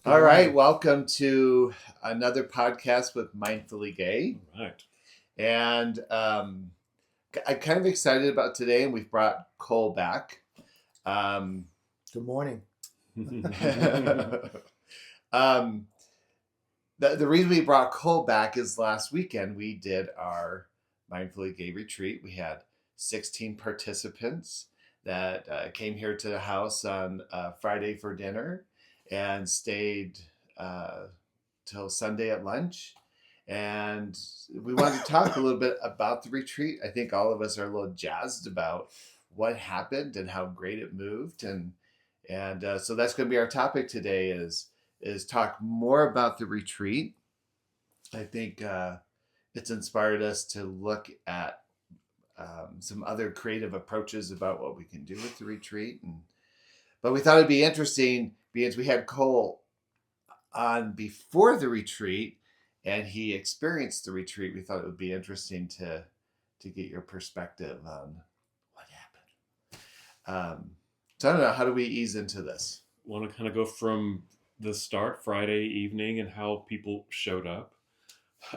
Good All right, morning. welcome to another podcast with Mindfully Gay. All right. And I'm kind of excited about today, and we've brought Cole back. Um, Good morning. um, the reason we brought Cole back is last weekend we did our Mindfully Gay retreat. We had 16 participants that came here to the house on Friday for dinner and stayed till Sunday at lunch. And we wanted to talk a little bit about the retreat. I think all of us are a little jazzed about what happened and how great it moved. And so that's going to be our topic today is talk more about the retreat. I think it's inspired us to look at some other creative approaches about what we can do with the retreat. But we thought it'd be interesting because we had Cole on before the retreat and he experienced the retreat. We thought it would be interesting to get your perspective on what happened. So I don't know, how do we ease into this? Want to kind of go from the start, Friday evening, and how people showed up.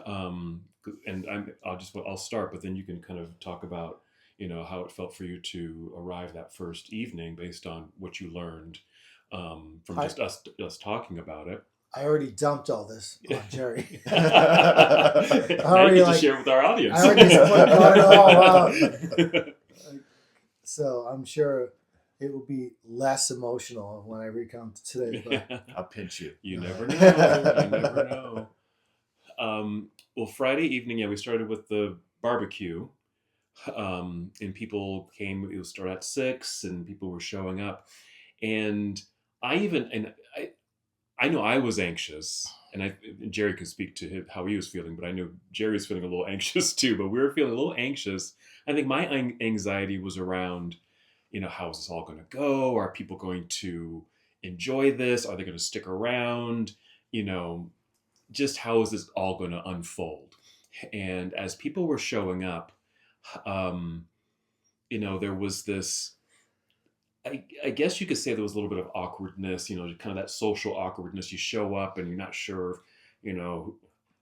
And I'll start, but then you can kind of talk about how it felt for you to arrive that first evening based on what you learned from just us talking about it. I already dumped all this on Jerry. Now you get to share with our audience. I already got it all out. So I'm sure it will be less emotional when I recount today. But I'll pinch you. You never know. You never know. Well, Friday evening, we started with the barbecue, and people came. It would start at 6, and people were showing up, and I know I was anxious, and Jerry could speak to how he was feeling, but I know Jerry's feeling a little anxious too. But we were feeling a little anxious. I think my anxiety was around, how is this all going to go? Are people going to enjoy this? Are they going to stick around? Just how is this all going to unfold? And as people were showing up, there was this, I guess you could say there was a little bit of awkwardness, kind of that social awkwardness. You show up and you're not sure,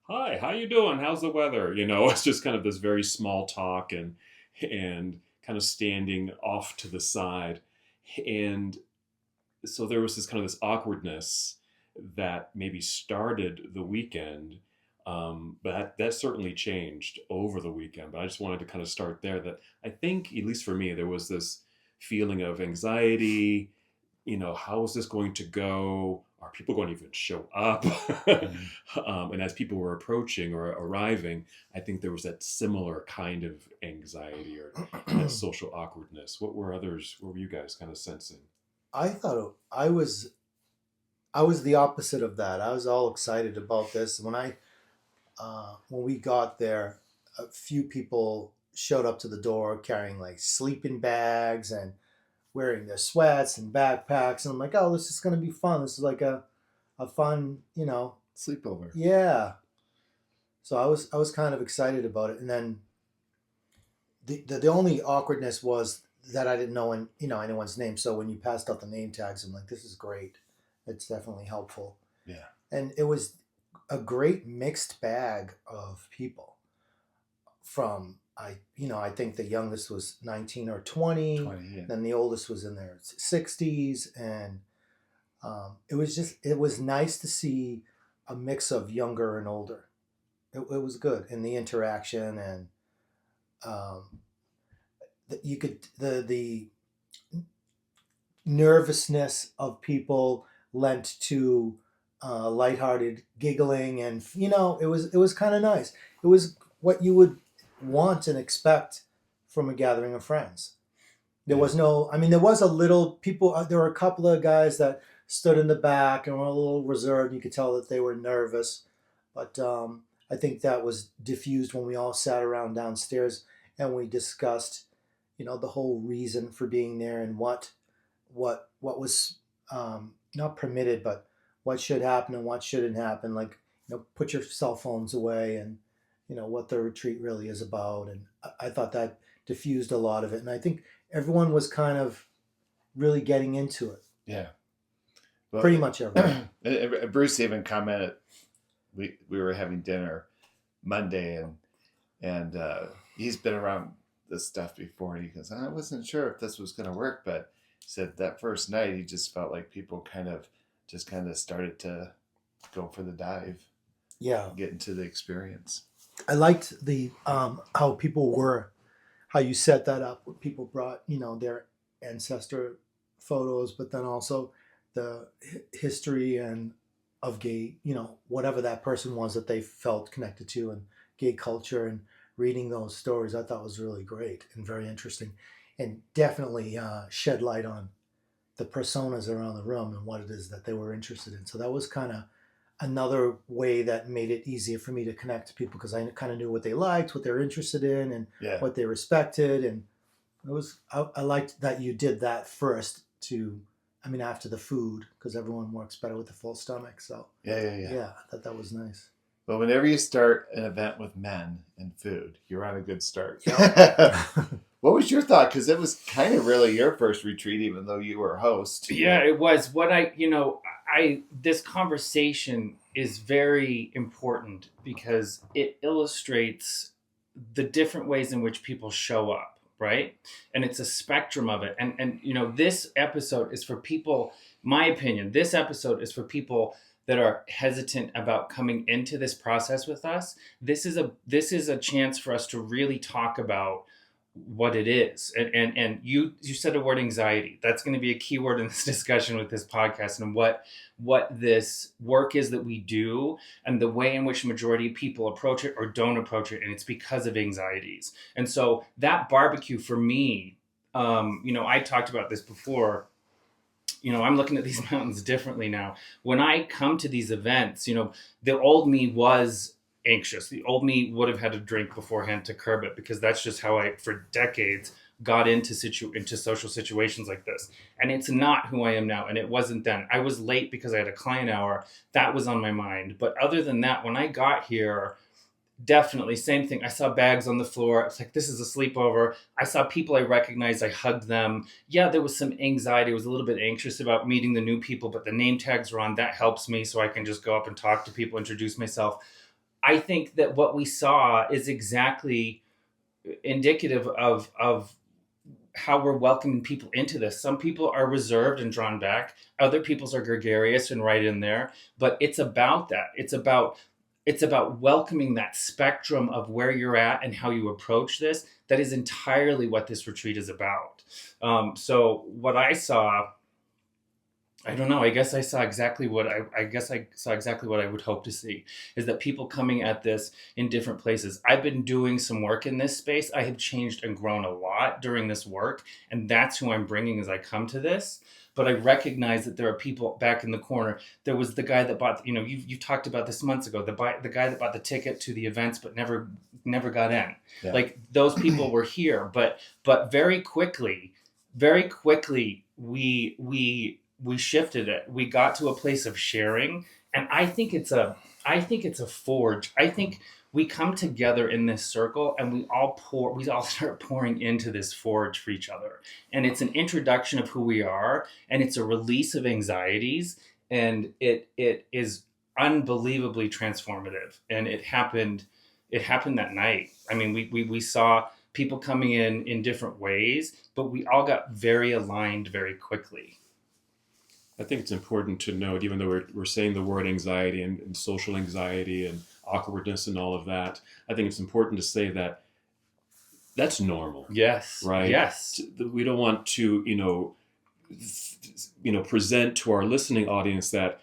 hi, how you doing? How's the weather? It's just kind of this very small talk and kind of standing off to the side. And so there was this awkwardness that maybe started the weekend, but that certainly changed over the weekend. But I just wanted to kind of start there, that I think, at least for me, there was this feeling of anxiety. How is this going to go? Are people going to even show up? And as people were approaching or arriving, I think there was that similar kind of anxiety or that social awkwardness. What were you guys kind of sensing? I thought I was the opposite of that. I was all excited about this. When we got there, a few people showed up to the door carrying like sleeping bags and wearing their sweats and backpacks, and I'm like, oh, this is going to be fun. This is like a fun, Sleepover. Yeah. So I was kind of excited about it, and then the only awkwardness was that I didn't know anyone's name. So when you passed out the name tags, I'm like, this is great. It's definitely helpful. Yeah. And it was a great mixed bag of people. From I think the youngest was 19 or 20. 20, yeah. Then the oldest was in their 60s, and it was nice to see a mix of younger and older. It was good, and the interaction, and you could the nervousness of people lent to lighthearted giggling, and it was kind of nice. It was what you would want and expect from a gathering of friends. There was no, I mean, there was a little people. There were a couple of guys that stood in the back and were a little reserved. You could tell that they were nervous, but I think that was diffused when we all sat around downstairs and we discussed, the whole reason for being there and what was not permitted, but what should happen and what shouldn't happen. Like, put your cell phones away, and what the retreat really is about. And I thought that diffused a lot of it, and I think everyone was kind of really getting into it. Yeah. Well, pretty much everyone. and Bruce even commented. We were having dinner Monday, and he's been around this stuff before, and he goes, I wasn't sure if this was going to work, but he said that first night he just felt like people kind of started to go for the dive, Yeah, get into the experience. I liked the how people were, how you set that up. Where people brought their ancestor photos, but then also the history and of gay, whatever that person was that they felt connected to, and gay culture, and reading those stories, I thought was really great and very interesting, and definitely shed light on the personas around the room and what it is that they were interested in. So that was kind of another way that made it easier for me to connect to people, because I kind of knew what they liked, what they're interested in, and Yeah. what they respected. And I liked that you did that first after the food, because everyone works better with a full stomach. So Yeah. I thought that was nice. Well, whenever you start an event with men and food, you're on a good start. What was your thought? Because it was kind of really your first retreat, even though you were host. Yeah, it was. This conversation is very important because it illustrates the different ways in which people show up, right? And it's a spectrum of it. And this episode is for people, my opinion, this episode is for people that are hesitant about coming into this process with us. This is a chance for us to really talk about what it is. And you said the word anxiety. That's going to be a key word in this discussion with this podcast, and what this work is that we do, and the way in which the majority of people approach it or don't approach it. And it's because of anxieties. And so that barbecue for me, I talked about this before. I'm looking at these mountains differently now. When I come to these events, the old me was anxious. The old me would have had a drink beforehand to curb it, because that's just how I, for decades, got into social situations like this. And it's not who I am now. And it wasn't then. I was late because I had a client hour. That was on my mind. But other than that, when I got here, definitely same thing. I saw bags on the floor. I was like, this is a sleepover. I saw people I recognized. I hugged them. Yeah, there was some anxiety. I was a little bit anxious about meeting the new people, but the name tags were on. That helps me, so I can just go up and talk to people, introduce myself. I think that what we saw is exactly indicative of how we're welcoming people into this. Some people are reserved and drawn back. Other people's are gregarious and right in there. But it's about that. It's about welcoming that spectrum of where you're at and how you approach this. That is entirely what this retreat is about. So what I saw, I don't know. I guess I saw exactly what I would hope to see, is that people coming at this in different places. I've been doing some work in this space. I have changed and grown a lot during this work, and that's who I'm bringing as I come to this. But I recognize that there are people back in the corner. There was the guy that bought, you talked about this months ago, the guy that bought the ticket to the events but never got in. Yeah. Like, those people were here, but very quickly we shifted it. We got to a place of sharing, and I think it's a forge. I think we come together in this circle, and we all start pouring into this forge for each other. And it's an introduction of who we are, and it's a release of anxieties, and it is unbelievably transformative. And it happened that night. I mean, we saw people coming in different ways, but we all got very aligned very quickly. I think it's important to note, even though we're saying the word anxiety and social anxiety and awkwardness and all of that, I think it's important to say that that's normal. Yes. Right? Yes. We don't want to, present to our listening audience that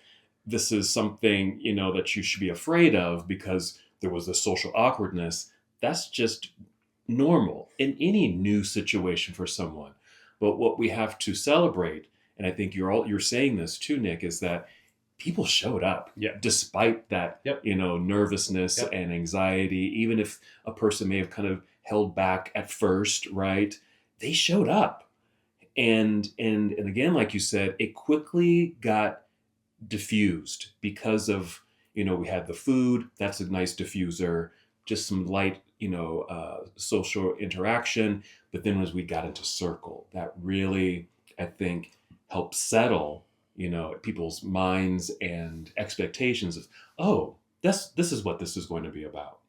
this is something, that you should be afraid of because there was a social awkwardness. That's just normal in any new situation for someone. But what we have to celebrate, and I think you're saying this too, Nick, is that people showed up despite that, nervousness and anxiety. Even if a person may have kind of held back at first, right? They showed up. And again, like you said, it quickly got diffused because of, we had the food. That's a nice diffuser, just some light, social interaction. But then as we got into circle, that really, I think, helped settle people's minds and expectations of, oh, this is what this is going to be about.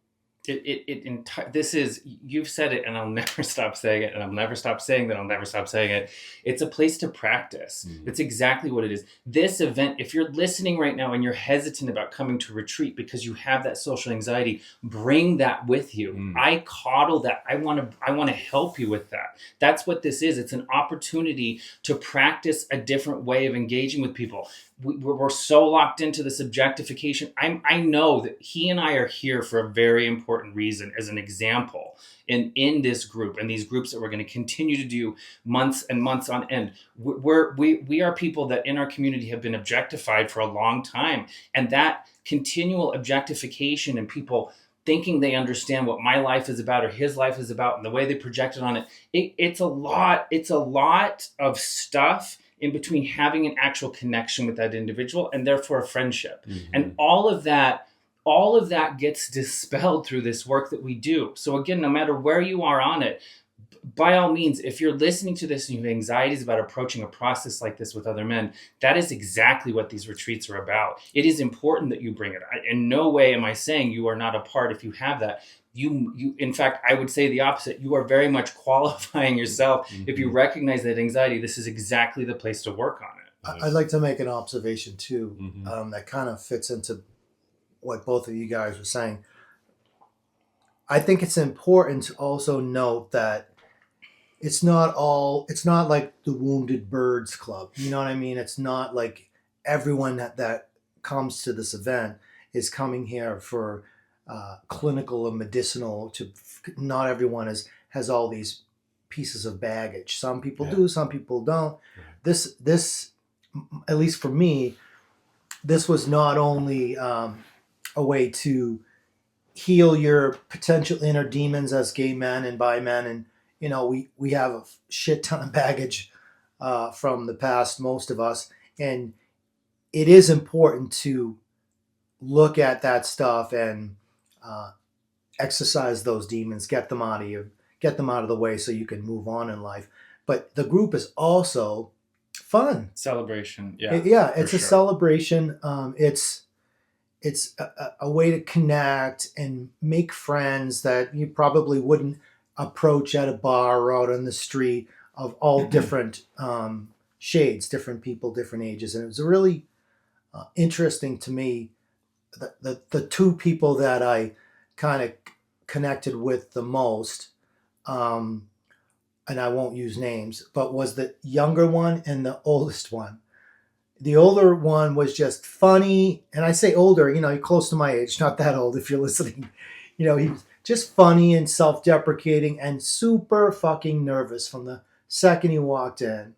This is, you've said it, and I'll never stop saying it, and I'll never stop saying that, I'll never stop saying it. It's a place to practice. Mhm. It's exactly what it is. This event, if you're listening right now and you're hesitant about coming to retreat because you have that social anxiety, bring that with you. Mm. I coddle that. I want to help you with that. That's what this is. It's an opportunity to practice a different way of engaging with people. We're so locked into this objectification. I know that he and I are here for a very important reason, as an example in this group and these groups that we're going to continue to do months and months on end. We are people that in our community have been objectified for a long time, and that continual objectification and people thinking they understand what my life is about or his life is about and the way they project it on it, it's a lot of stuff in between having an actual connection with that individual and therefore a friendship. Mhm. And all of that gets dispelled through this work that we do. So again, no matter where you are on it, by all means, if you're listening to this and you have anxieties about approaching a process like this with other men, that is exactly what these retreats are about. It is important that you bring it. In no way am I saying you are not a part if you have that. You in fact, I would say the opposite. You are very much qualifying yourself. If you recognize that anxiety, this is exactly the place to work on it. I'd like to make an observation too, Mhm. that kind of fits into what both of you guys were saying. I think it's important to also note that it's not like the Wounded Birds Club. You know what I mean? It's not like everyone that comes to this event is coming here for clinical and medicinal. Not everyone has all these pieces of baggage. Some people do, some people don't. Right. This, at least for me, this was not only a way to heal your potential inner demons as gay men and bi men, and we have a shit ton of baggage from the past, most of us, and it is important to look at that stuff and exercise those demons, get them out of the way so you can move on in life. But the group is also fun. Celebration, It's for a sure. celebration. It's a way to connect and make friends that you probably wouldn't approach at a bar or out on the street, of all different shades, different people, different ages. And it was really interesting to me. The two people that I kind of connected with the most, and I won't use names, but was the younger one and the oldest one. The older one was just funny, and I say older, you're close to my age, not that old if you're listening. He was just funny and self-deprecating and super fucking nervous from the second he walked in.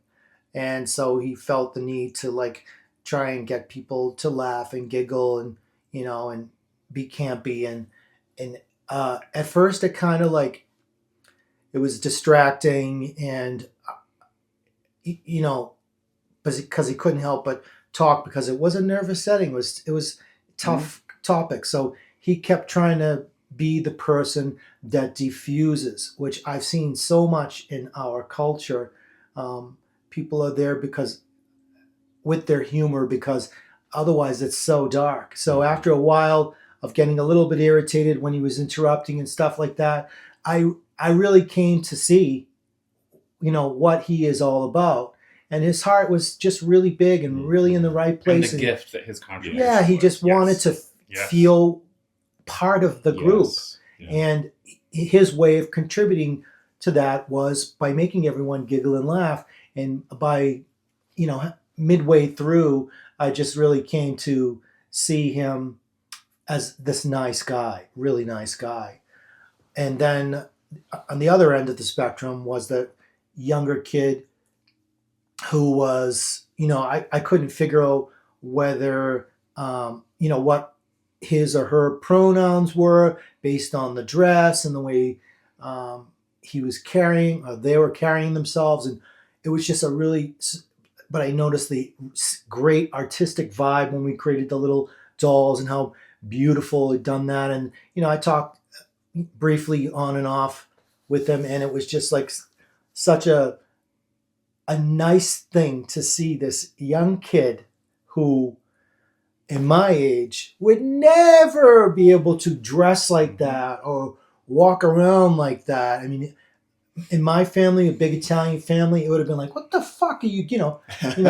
And so he felt the need to try and get people to laugh and giggle and and be campy, and at first it kind of it was distracting, and because he couldn't help but talk, because it was a nervous setting. It was tough topic. So he kept trying to be the person that diffuses, which I've seen so much in our culture. People are there with their humor, because otherwise it's so dark. So after a while of getting a little bit irritated when he was interrupting and stuff like that, I really came to see, what he is all about. And his heart was just really big and really in the right And place. the gift that his contribution Yeah, he was. just wanted to Yes. feel part of the group. Yes. Yeah. And his way of contributing to that was by making everyone giggle and laugh. And by, midway through, I just really came to see him as this nice guy, really nice guy. And then on the other end of the spectrum was the younger kid who was, I couldn't figure out whether, what his or her pronouns were based on the dress and the way he was carrying, or they were carrying themselves. And it was just but I noticed the great artistic vibe when we created the little dolls and how beautiful he'd done that. And, I talked briefly on and off with them, and it was just such a a nice thing to see this young kid who, in my age, would never be able to dress like that or walk around like that. I mean, in my family, a big Italian family, it would have been like, "What the fuck are you,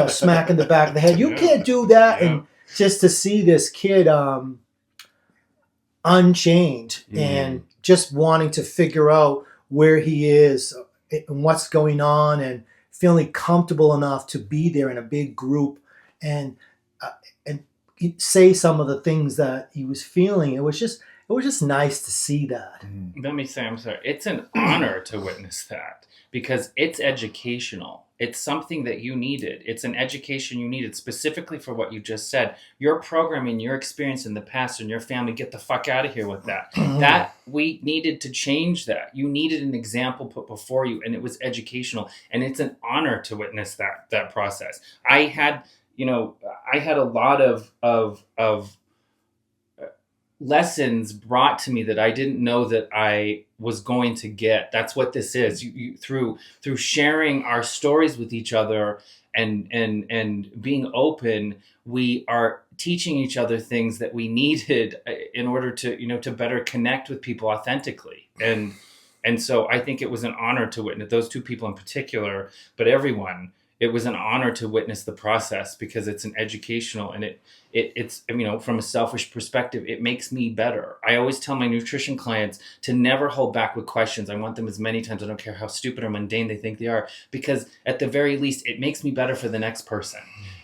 smacking the back of the head? You Yeah. can't do that." Yeah. And just to see this kid unchained Mm. and just wanting to figure out where he is and what's going on, and feeling comfortable enough to be there in a big group and and say some of the things that he was feeling. It was just nice to see that. Let me say, I'm sorry. It's an honor to witness that because it's educational. It's something that you needed. It's an education you needed specifically for what you just said. Your programming, your experience in the past and your family, get the fuck out of here with that. That we needed to change that. You needed an example put before you, and it was educational. And it's an honor to witness that process. I had a lot of lessons brought to me that I didn't know that I was going to get. That's what this is. You through sharing our stories with each other and being open, we are teaching each other things that we needed in order to to better connect with people authentically. And so I think it was an honor to witness those two people in particular, but everyone. It was an honor to witness the process because it's an educational, and it's from a selfish perspective, it makes me better. I always tell my nutrition clients to never hold back with questions. I want them as many times. I don't care how stupid or mundane they think they are, because at the very least, it makes me better for the next person.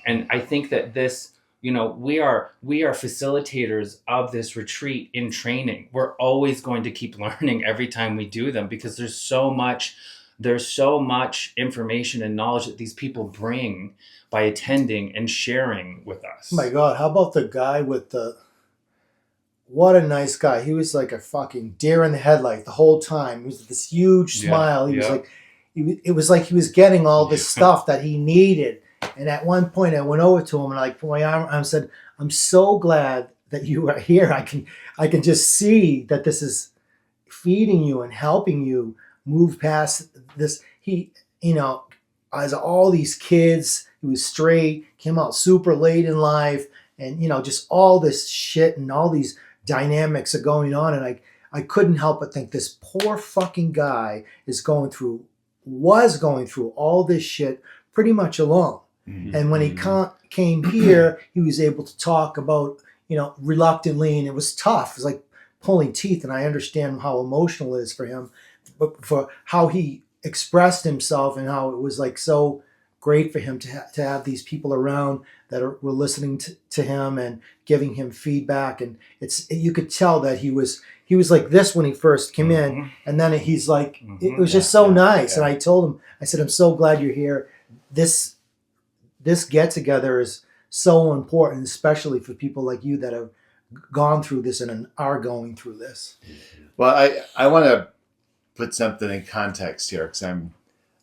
And I think that this, we are facilitators of this retreat in training. We're always going to keep learning every time we do them because there's so much information and knowledge that these people bring by attending and sharing with us. Oh my God, how about the guy with what a nice guy. He was like a fucking deer in the headlight the whole time. He was this huge smile. He was like, it was like he was getting all this stuff that he needed. And at one point I went over to him and put my arm, I said, "I'm so glad that you are here. I can just see that this is feeding you and helping you move past this." He, as all these kids, he was straight, came out super late in life, and just all this shit and all these dynamics are going on, and I couldn't help but think this poor fucking guy was going through all this shit pretty much alone. Mm-hmm. And when he came here, he was able to talk about, reluctantly, and it was tough. It was like pulling teeth, and I understand how emotional it is for him, but for how he expressed himself and how it was like so great for him to have these people around that were listening to him and giving him feedback. And you could tell that he was like this when he first came in, and then he's like, it was just so nice. And I told him, I said, "I'm so glad you're here. This get together is so important, especially for people like you that have gone through this and are going through this." Well, I want to put something in context here because I'm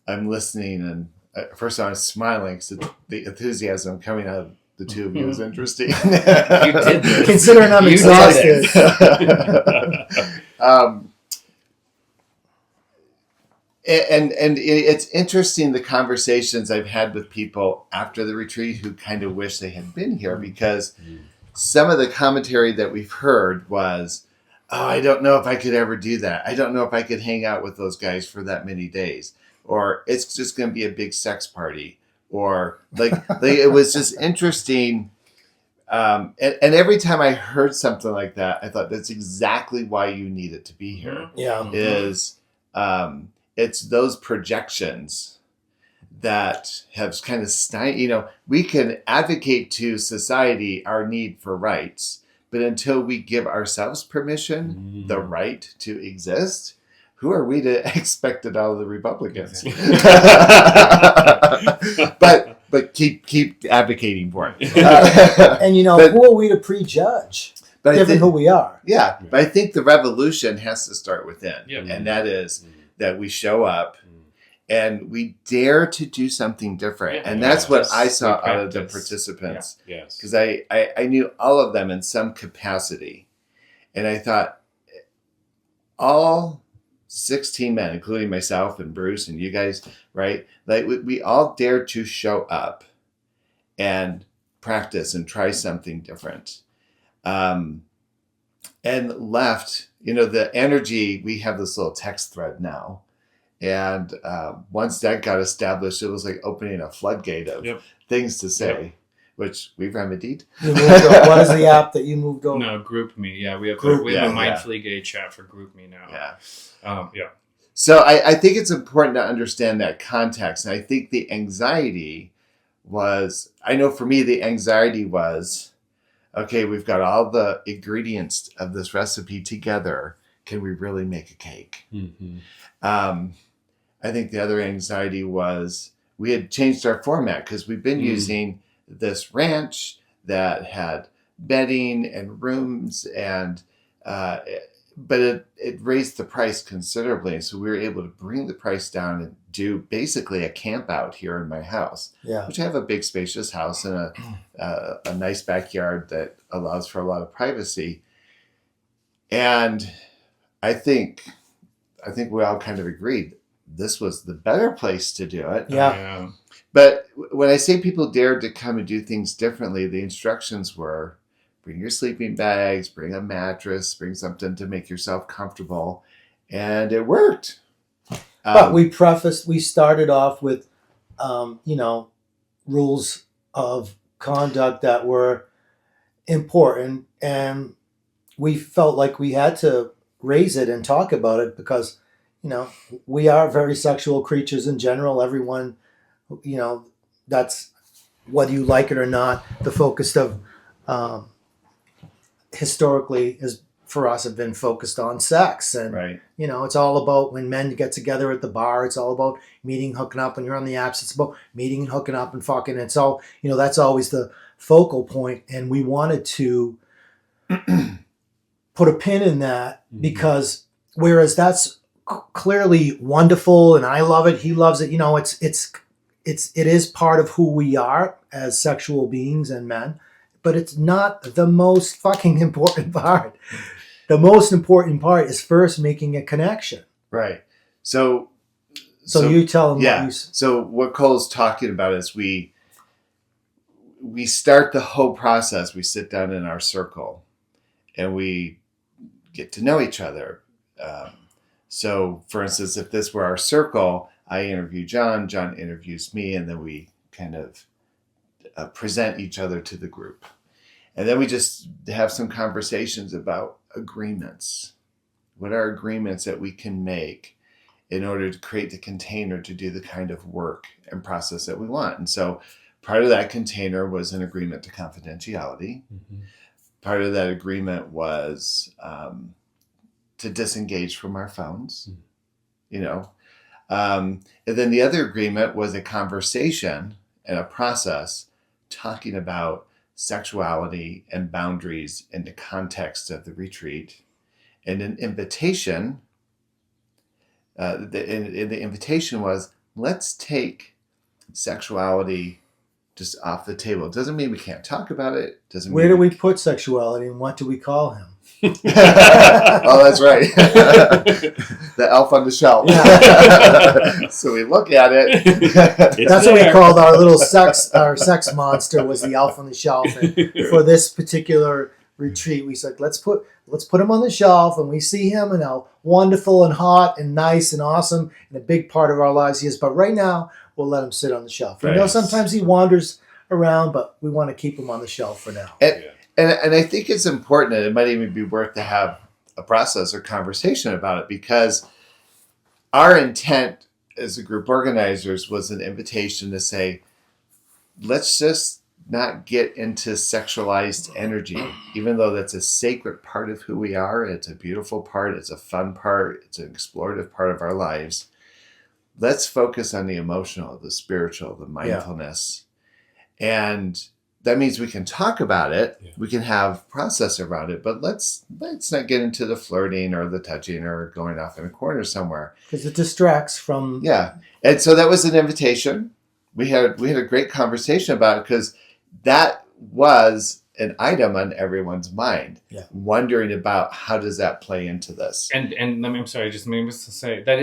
listening, and first I was smiling because the enthusiasm coming out of the two of you was interesting. You did this. Considering I'm You did exhausted. And it's interesting the conversations I've had with people after the retreat who kind of wish they had been here, because some of the commentary that we've heard was, "Oh, I don't know if I could ever do that. I don't know if I could hang out with those guys for that many days." Or it's just going to be a big sex party. Or like it was just interesting. And every time I heard something like that, I thought that's exactly why you needed to be here. Yeah. It's those projections that have kind of we can advocate to society our need for rights, but until we give ourselves permission, the right to exist, who are we to expect it out of the Republicans? but keep advocating for it. And who are we to prejudge, given who we are? Yeah, but I think the revolution has to start within, Yeah. and that is that we show up and we dare to do something different. And that's what I saw out of the participants. Yes. Because I knew all of them in some capacity. And I thought, all 16 men, including myself and Bruce and you guys, right? Like we all dared to show up and practice and try something different. And left, the energy, we have this little text thread now. And once that got established, it was like opening a floodgate of things to say, which we've remedied. You moved over. What is the app that you moved over? No, GroupMe. Yeah, we have Group- a yeah. Mindfully Gay chat for GroupMe now. Yeah. Yeah. So I think it's important to understand that context. And I think the anxiety was, I know for me, the anxiety was, okay, we've got all the ingredients of this recipe together. Can we really make a cake? Mm-hmm. I think the other anxiety was we had changed our format because we've been using this ranch that had bedding and rooms, and but it raised the price considerably. So we were able to bring the price down and do basically a camp out here in my house, Yeah. which I have a big spacious house and a nice backyard that allows for a lot of privacy. And I think we all kind of agreed this was the better place to do it. Yeah. But when I say people dared to come and do things differently, the instructions were bring your sleeping bags, bring a mattress, bring something to make yourself comfortable. And it worked. But we started off with, rules of conduct that were important. And we felt like we had to raise it and talk about it because, we are very sexual creatures in general. Everyone, that's whether you like it or not, the focus of historically is for us have been focused on sex. And, right. it's all about when men get together at the bar, it's all about meeting, hooking up. When you're on the apps, it's about meeting and hooking up and fucking. It's all, that's always the focal point. And we wanted to put a pin in that because whereas that's clearly wonderful and I love it, he loves it, it is part of who we are as sexual beings and men, but it's not the most fucking important part. The most important part is first making a connection. Right. So you tell them. Yeah. So what Cole's talking about is we start the whole process. We sit down in our circle and we get to know each other. So for instance, if this were our circle, I interview John interviews me, and then we kind of present each other to the group. And then we just have some conversations about agreements. What are agreements that we can make in order to create the container to do the kind of work and process that we want? And so part of that container was an agreement to confidentiality. Mm-hmm. Part of that agreement was to disengage from our phones, and then the other agreement was a conversation and a process talking about sexuality and boundaries in the context of the retreat, and an invitation. The invitation was, let's take sexuality just off the table. It doesn't mean we can't talk about it. Where do we put sexuality and what do we call him? Oh, that's right. The elf on the shelf. Yeah. So we look at it. That's what we called our sex monster was the elf on the shelf. And for this particular retreat, we said, let's put him on the shelf, and we see him and how wonderful and hot and nice and awesome and a big part of our lives he is. But right now, we'll let him sit on the shelf. We know sometimes he wanders around, but we want to keep him on the shelf for now. And I think it's important, and it might even be worth to have a process or conversation about it, because our intent as a group organizers was an invitation to say, let's just not get into sexualized energy, even though that's a sacred part of who we are. It's a beautiful part. It's a fun part. It's an explorative part of our lives. Let's focus on the emotional, the spiritual, the mindfulness. Yeah. And that means we can talk about it. Yeah. We can have process around it, but let's not get into the flirting or the touching or going off in a corner somewhere. Because it distracts from... Yeah. And so that was an invitation. We had a great conversation about it, because that was an item on everyone's mind. Yeah. Wondering about how does that play into this. And let me, I'm sorry, just maybe to say that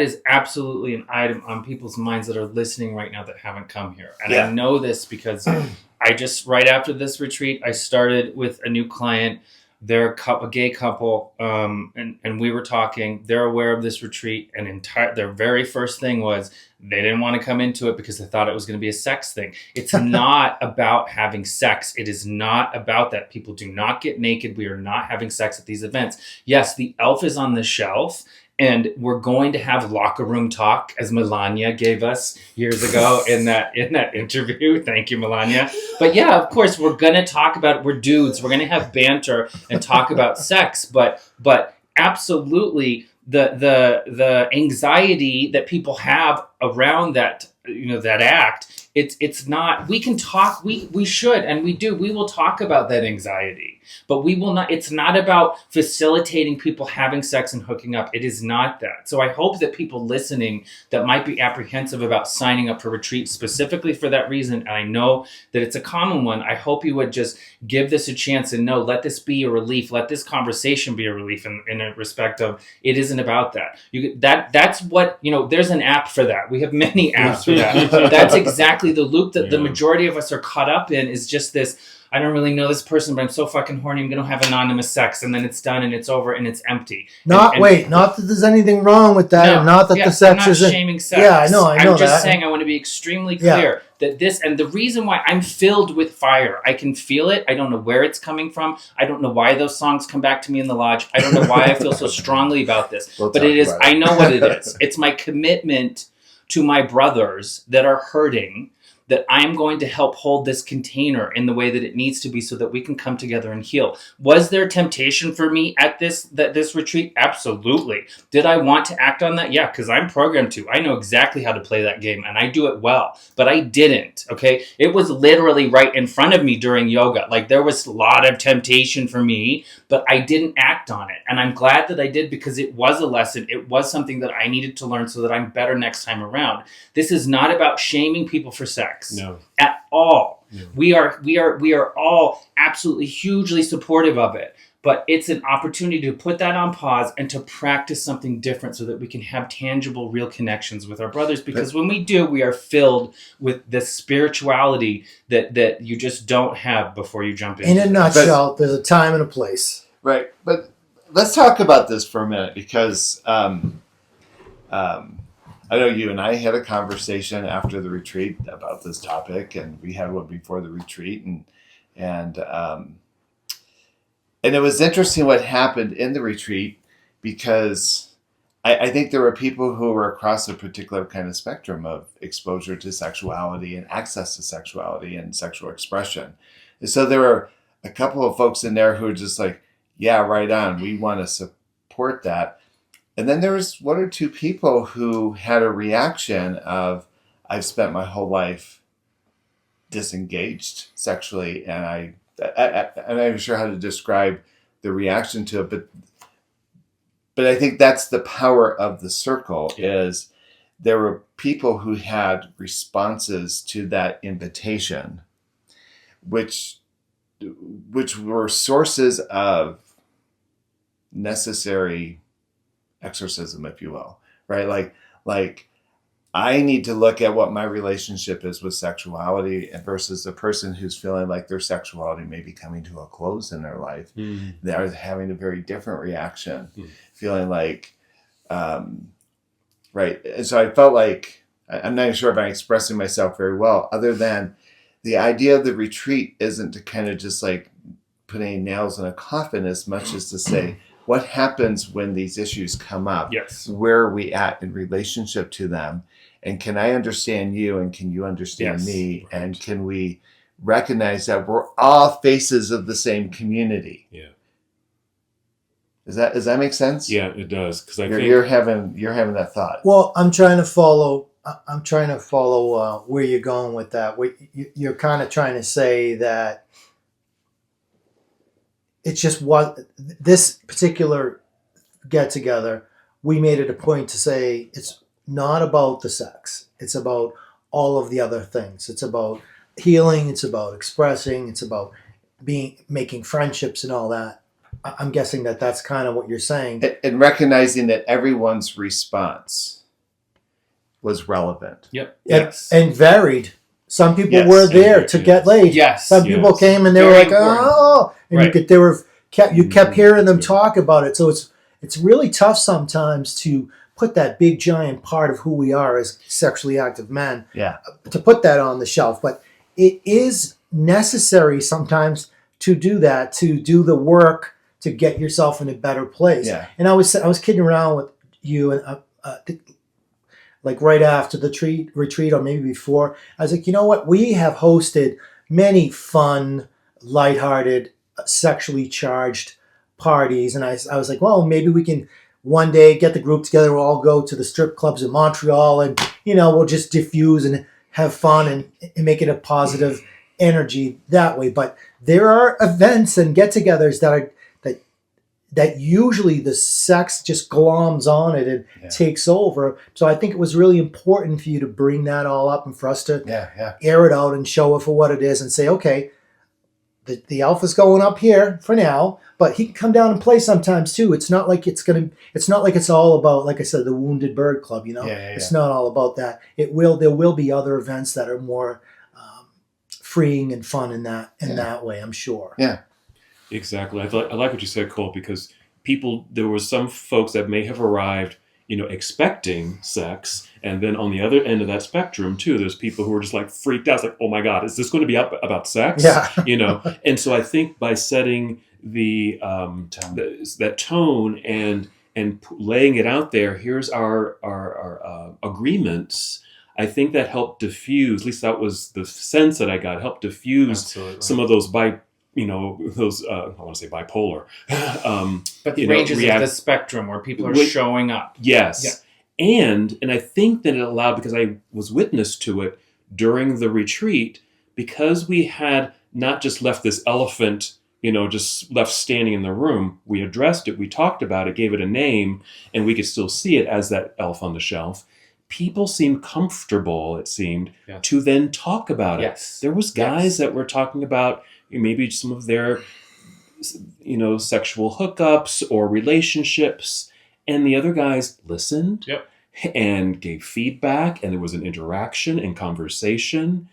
is absolutely an item on people's minds that are listening right now that haven't come here. And Yeah. I know this because I just, right after this retreat, I started with a new client. They're a gay couple, and we were talking. They're aware of this retreat, and their very first thing was they didn't want to come into it because they thought it was going to be a sex thing. It's not about having sex. It is not about that. People do not get naked. We are not having sex at these events. Yes, the elf is on the shelf, and we're going to have locker room talk, as Melania gave us years ago in that interview. Thank you, Melania. But yeah, of course, we're gonna talk about. We're dudes. We're gonna have banter and talk about sex. But absolutely, the anxiety that people have around that, that act. It's not. We can talk. We should, and we do. We will talk about that anxiety. But we will not. It's not about facilitating people having sex and hooking up. It is not that. So I hope that people listening that might be apprehensive about signing up for retreat specifically for that reason, and I know that it's a common one, I hope you would just give this a chance and let this be a relief. Let this conversation be a relief in a respect of it isn't about that. That's what, there's an app for that. We have many apps for that. That's exactly the loop that the majority of us are caught up in, is just this, I don't really know this person, but I'm so fucking horny, I'm going to have anonymous sex, and then it's done, and it's over, and it's empty. Not that there's anything wrong with that, and not that the sex I'm not isn't... shaming sex. Yeah, I know I'm just that. saying I want to be extremely clear that this, and the reason why I'm filled with fire, I can feel it, I don't know where it's coming from, I don't know why those songs come back to me in the lodge, I don't know why I feel so strongly about this, but it is, I know what it is. It's my commitment to my brothers that are hurting, that I'm going to help hold this container in the way that it needs to be so that we can come together and heal. Was there temptation for me at this retreat? Absolutely. Did I want to act on that? Yeah, because I'm programmed to. I know exactly how to play that game, and I do it well. But I didn't, okay? It was literally right in front of me during yoga. Like, there was a lot of temptation for me, but I didn't act on it. And I'm glad that I did, because it was a lesson. It was something that I needed to learn so that I'm better next time around. This is not about shaming people for sex. No. At all. No. We are all absolutely hugely supportive of it. But it's an opportunity to put that on pause and to practice something different so that we can have tangible, real connections with our brothers. Because when we do, we are filled with the spirituality that you just don't have before you jump in. In a nutshell, there's a time and a place. Right. But let's talk about this for a minute, because I know you and I had a conversation after the retreat about this topic, and we had one before the retreat, and it was interesting what happened in the retreat, because I think there were people who were across a particular kind of spectrum of exposure to sexuality and access to sexuality and sexual expression. And so there were a couple of folks in there who were just like, yeah, right on, we want to support that. And then there was one or two people who had a reaction of, I've spent my whole life disengaged sexually, and I'm not even sure how to describe the reaction to it, but I think that's the power of the circle, is there were people who had responses to that invitation, which were sources of necessary exorcism, if you will, right? Like I need to look at what my relationship is with sexuality versus the person who's feeling like their sexuality may be coming to a close in their life. Mm-hmm. They're having a very different reaction, feeling like, right. And so I felt like, I'm not even sure if I'm expressing myself very well, other than the idea of the retreat isn't to kind of just like put any nails in a coffin as much as to say, what happens when these issues come up? Yes. Where are we at in relationship to them? And can I understand you, and can you understand me? Right. And can we recognize that we're all faces of the same community? Yeah. Does that make sense? Yeah, it does. Because I think you're having that thought. Well, I'm trying to follow where you're going with that. You're kind of trying to say that it's just what this particular get together, we made it a point to say it's not about the sex. It's about all of the other things. It's about healing. It's about expressing. It's about making friendships and all that. I'm guessing that that's kind of what you're saying. And recognizing that everyone's response was relevant. Yep. And, Yes. and varied. Some people Yes, were there and- to get laid. Yes. Some people Yes. came and they Very were like, important. oh, and Right. you kept hearing them That's good. talk about it. So it's really tough sometimes to put that big giant part of who we are as sexually active men, Yeah. to put that on the shelf. But it is necessary sometimes to do that, to do the work to get yourself in a better place. Yeah. And I was kidding around with you, and like right after the retreat, or maybe before, I was like, you know what? We have hosted many fun, lighthearted, sexually charged parties, and I was like, well, maybe we can one day get the group together. We'll all go to the strip clubs in Montreal, and we'll just diffuse and have fun and make it a positive energy that way. But there are events and get-togethers that usually the sex just gloms on it and Yeah. takes over. So I think it was really important for you to bring that all up and for us to Yeah. air it out and show it for what it is and say, okay, the alpha's going up here for now, but he can come down and play sometimes too. It's not like it's all about, like I said, the Wounded Bird Club. Yeah. It's not all about that. There will be other events that are more freeing and fun in that way, I'm sure. Yeah. Exactly. I like what you said, Cole, because there were some folks that may have arrived, expecting sex. And then on the other end of that spectrum, too, there's people who are just like freaked out. It's like, oh my God, is this going to be about sex? Yeah. And so I think by setting that tone and laying it out there, here's our agreements. I think that helped diffuse, at least that was the sense that I got, helped diffuse Absolutely. some of those I want to say bipolar. But the ranges of the spectrum where people are showing up. Yes. Yeah. And I think that it allowed, because I was witness to it during the retreat, because we had not just left this elephant, just left standing in the room, we addressed it, we talked about it, gave it a name, and we could still see it as that elf on the shelf. People seemed comfortable, it seemed, Yeah. to then talk about it. Yes. There was guys that were talking about maybe some of their, sexual hookups or relationships, and the other guys listened Yep. and gave feedback, and there was an interaction and conversation,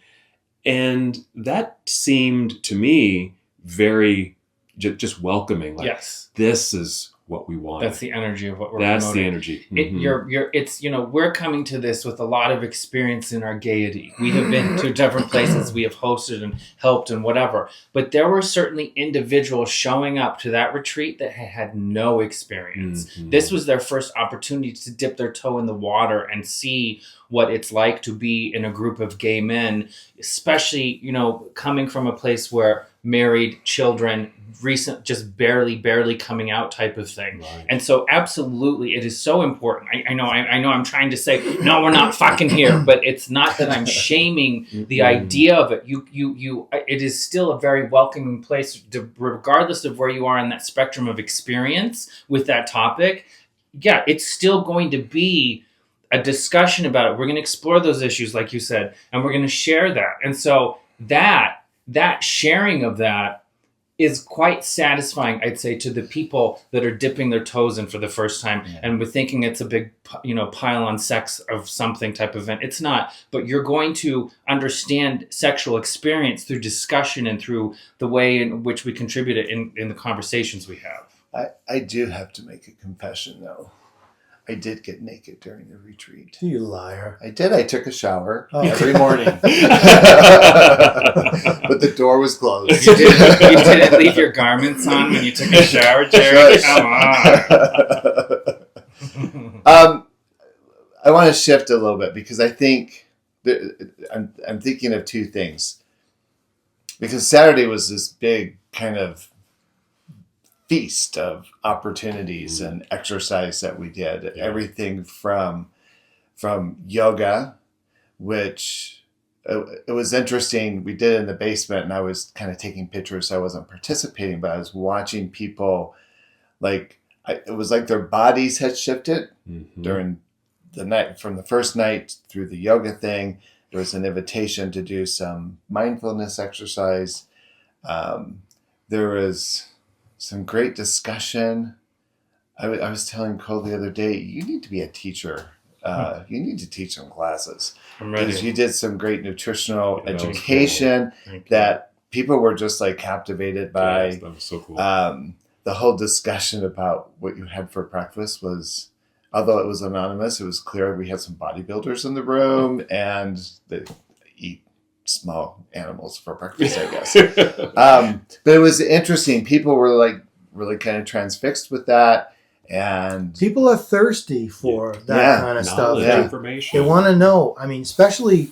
and that seemed to me very just welcoming. Like, Yes. this is what we want. That's the energy of what we're That's promoting. the energy. We're coming to this with a lot of experience in our gaiety. We have been to different places, we have hosted and helped and whatever. But there were certainly individuals showing up to that retreat that had no experience. Mhm. This was their first opportunity to dip their toe in the water and see what it's like to be in a group of gay men, especially, coming from a place where married, children, recent, just barely coming out type of thing. Right. And so absolutely, it is so important. I know I'm trying to say, no, we're not fucking here, but it's not that I'm shaming the idea of it. It is still a very welcoming place, regardless of where you are in that spectrum of experience with that topic. Yeah, it's still going to be a discussion about it. We're going to explore those issues, like you said, and we're going to share that. And so that sharing of that is quite satisfying, I'd say, to the people that are dipping their toes in for the first time. Yeah. And we're thinking it's a big, pile on sex of something type of event. It's not, but you're going to understand sexual experience through discussion and through the way in which we contribute it in the conversations we have. I do have to make a confession, though. I did get naked during the retreat. You liar. I did. I took a shower Oh. every morning. But the door was closed. You didn't leave your garments on when you took a shower, Jerry? Come on. I want to shift a little bit because I think I'm thinking of two things. Because Saturday was this big kind of feast of opportunities and exercise that we did. Yeah. Everything from yoga, which it was interesting. We did it in the basement, and I was kind of taking pictures. So I wasn't participating, but I was watching people. It was like their bodies had shifted during the night. From the first night through the yoga thing, there was an invitation to do some mindfulness exercise. there was some great discussion. I was telling Cole the other day, you need to be a teacher. You need to teach some classes. I'm ready. Because you did some great nutritional Yeah, that was education Thank you. that people were just like captivated by. Yes, that was so cool. The whole discussion about what you had for breakfast was, although it was anonymous, it was clear we had some bodybuilders in the room and they eat small animals for breakfast, I guess. But it was interesting. People were like really kind of transfixed with that. And People are thirsty for that Yeah. kind of stuff. Knowledge, Yeah. information. They want to know. I mean, especially,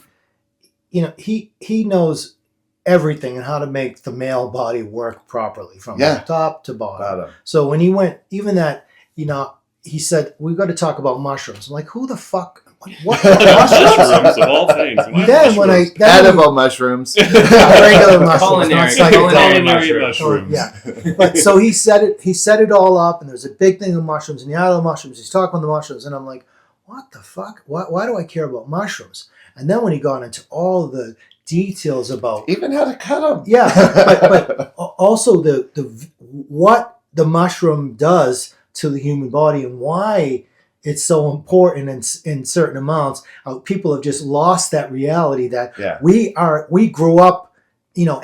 he knows everything and how to make the male body work properly from Yeah. top to bottom. bottom. So when he went, even that, he said, we've got to talk about mushrooms. I'm like, who the fuck? What mushrooms? Mushrooms of all things. Why Then when mushrooms? Edible mushrooms. regular mushrooms, Culinary- not culinary psychedelic. Culinary mushrooms. mushrooms. Yeah. But so he set it all up, and there's a big thing of mushrooms, and the other mushrooms. He's talking about the mushrooms, and I'm like, what the fuck? Why do I care about mushrooms? And then when he got into all the details about Even how to cut them. Yeah, but also the what the mushroom does to the human body and why it's so important in certain amounts. People have just lost that reality that Yeah. we grew up,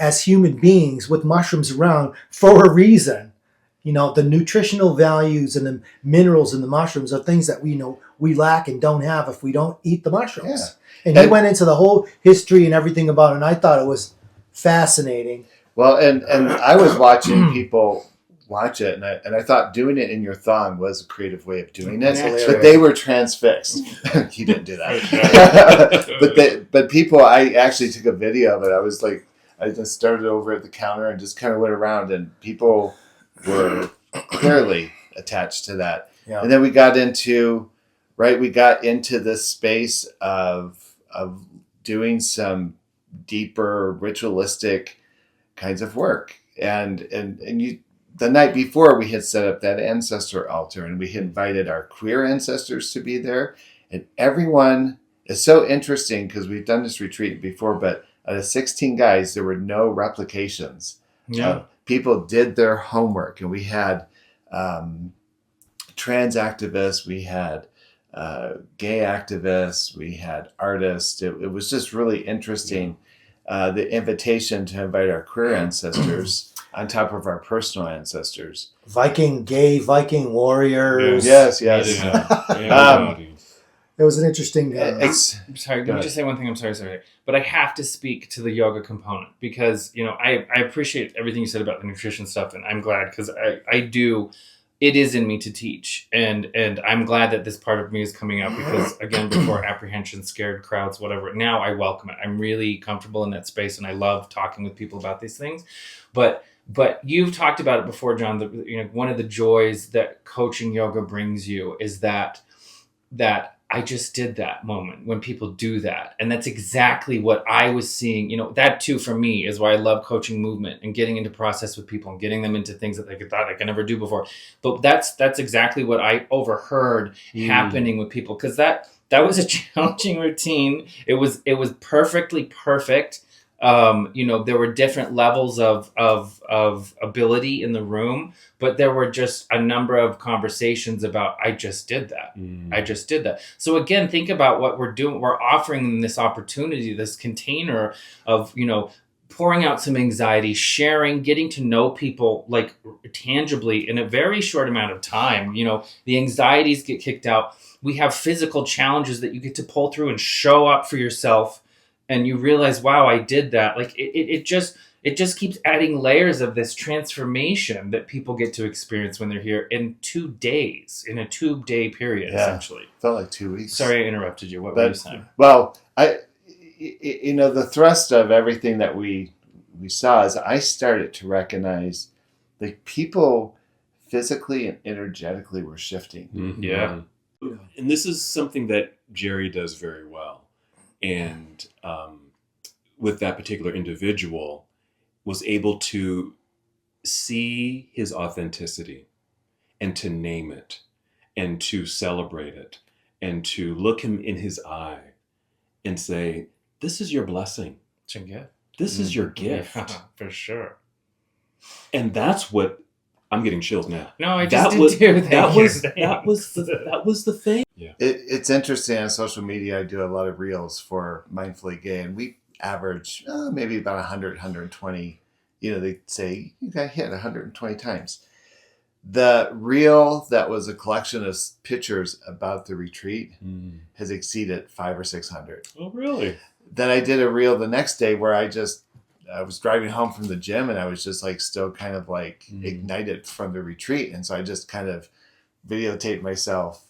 as human beings with mushrooms around for a reason. The nutritional values and the minerals in the mushrooms are things that we lack and don't have if we don't eat the mushrooms. Yeah. And he And- went into the whole history and everything about it, and I thought it was fascinating. Well, and I was watching people watch it, and I thought doing it in your thong was a creative way of doing it, That's but they were transfixed. He didn't do that. but people, I actually took a video of it. I was like, I just started over at the counter and just kind of went around, and people were clearly attached to that. Yeah. And then we got into this space of doing some deeper ritualistic kinds of work. And you, the night before, we had set up that ancestor altar, and we had invited our queer ancestors to be there. And everyone is so interesting because we've done this retreat before, but out of 16 guys, there were no replications. Yeah. People did their homework, and we had trans activists, we had gay activists, we had artists. It was just really interesting. The invitation to invite our queer ancestors on top of our personal ancestors. Gay Viking warriors. Yes. Everybody. It was an interesting. It's I'm sorry, Go let me just say one thing. I'm sorry. But I have to speak to the yoga component because, I appreciate everything you said about the nutrition stuff, and I'm glad because I do. It is in me to teach, and I'm glad that this part of me is coming out because, again, before apprehension, scared crowds, whatever. Now I welcome it. I'm really comfortable in that space, and I love talking with people about these things. But you've talked about it before, John. One of the joys that coaching yoga brings you is that I just did that moment when people do that. And that's exactly what I was seeing. That too for me is why I love coaching movement and getting into process with people and getting them into things that they thought I could never do before. But that's exactly what I overheard happening with people. Cause that was a challenging routine. It was perfectly perfect. There were different levels of ability in the room, but there were just a number of conversations about, I just did that. I just did that. So again, think about what we're doing. We're offering them this opportunity, this container of, pouring out some anxiety, sharing, getting to know people like tangibly in a very short amount of time. The anxieties get kicked out. We have physical challenges that you get to pull through and show up for yourself. And you realize, wow, I did that. Like it just keeps adding layers of this transformation that people get to experience when they're here in 2 days, in a 2-day period, essentially. felt like 2 weeks. Sorry, I interrupted you. What were you saying? Well, the thrust of everything that we saw is I started to recognize like people physically and energetically were shifting. Mhm. Yeah. And this is something that Jerry does very well. And with that particular individual, was able to see his authenticity and to name it and to celebrate it and to look him in his eye and say, this is your blessing. It's a gift. This is your gift. Yeah, for sure. And that's what I'm getting chills now. No, I That just did was- too. That was the thing. It's interesting on social media. I do a lot of reels for Mindfully Gay, and we average maybe about 100, 120. They say you got hit 120 times. The reel that was a collection of pictures about the retreat has exceeded 500 or 600. Oh, really? Then I did a reel the next day where I was driving home from the gym, and I was just like still kind of like ignited from the retreat. And so I just kind of videotaped myself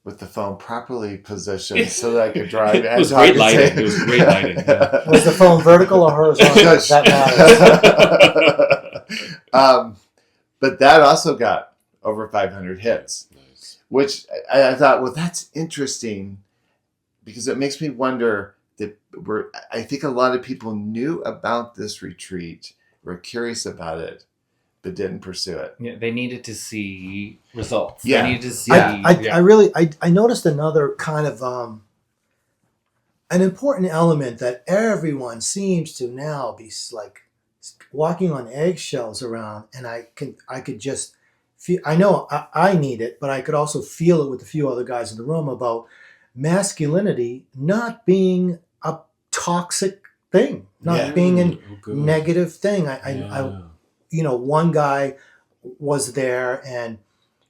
with the phone properly positioned so that I could drive. It was great lighting. It was great lighting. Yeah. Was the phone vertical or horizontal? That matters. But that also got over 500 hits, Nice. which I thought, well, that's interesting because it makes me wonder that I think a lot of people knew about this retreat, were curious about it, but didn't pursue it. Yeah, they needed to see results. Yeah. They needed to see. I noticed another kind of an important element that everyone seems to now be like walking on eggshells around, and I could just feel. I know I need it, but I could also feel it with a few other guys in the room about masculinity not being a toxic thing, not being a negative thing. I one guy was there and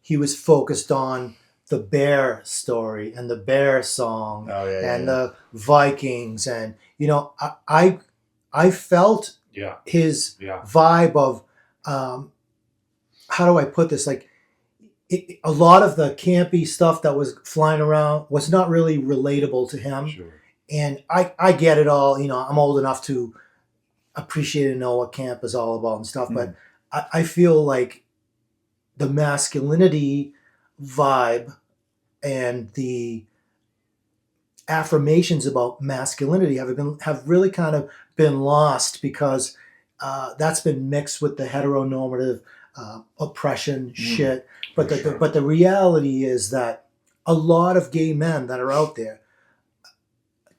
he was focused on the bear story and the bear song the Vikings, and I felt his vibe of how do I put this, like a lot of the campy stuff that was flying around was not really relatable to him. Sure. And I get it all. I'm old enough to appreciate and know what camp is all about and stuff, but I feel like the masculinity vibe and the affirmations about masculinity have really kind of been lost because that's been mixed with the heteronormative oppression shit. But the reality is that a lot of gay men that are out there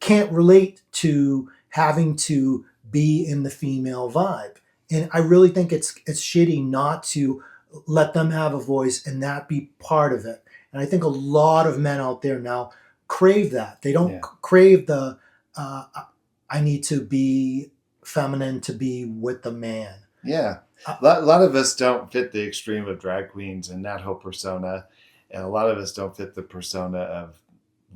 can't relate to having to be in the female vibe. And I really think it's shitty not to let them have a voice and that be part of it. And I think a lot of men out there now crave that. They don't crave the I need to be feminine to be with the man. Yeah. A lot of us don't fit the extreme of drag queens and that whole persona. And a lot of us don't fit the persona of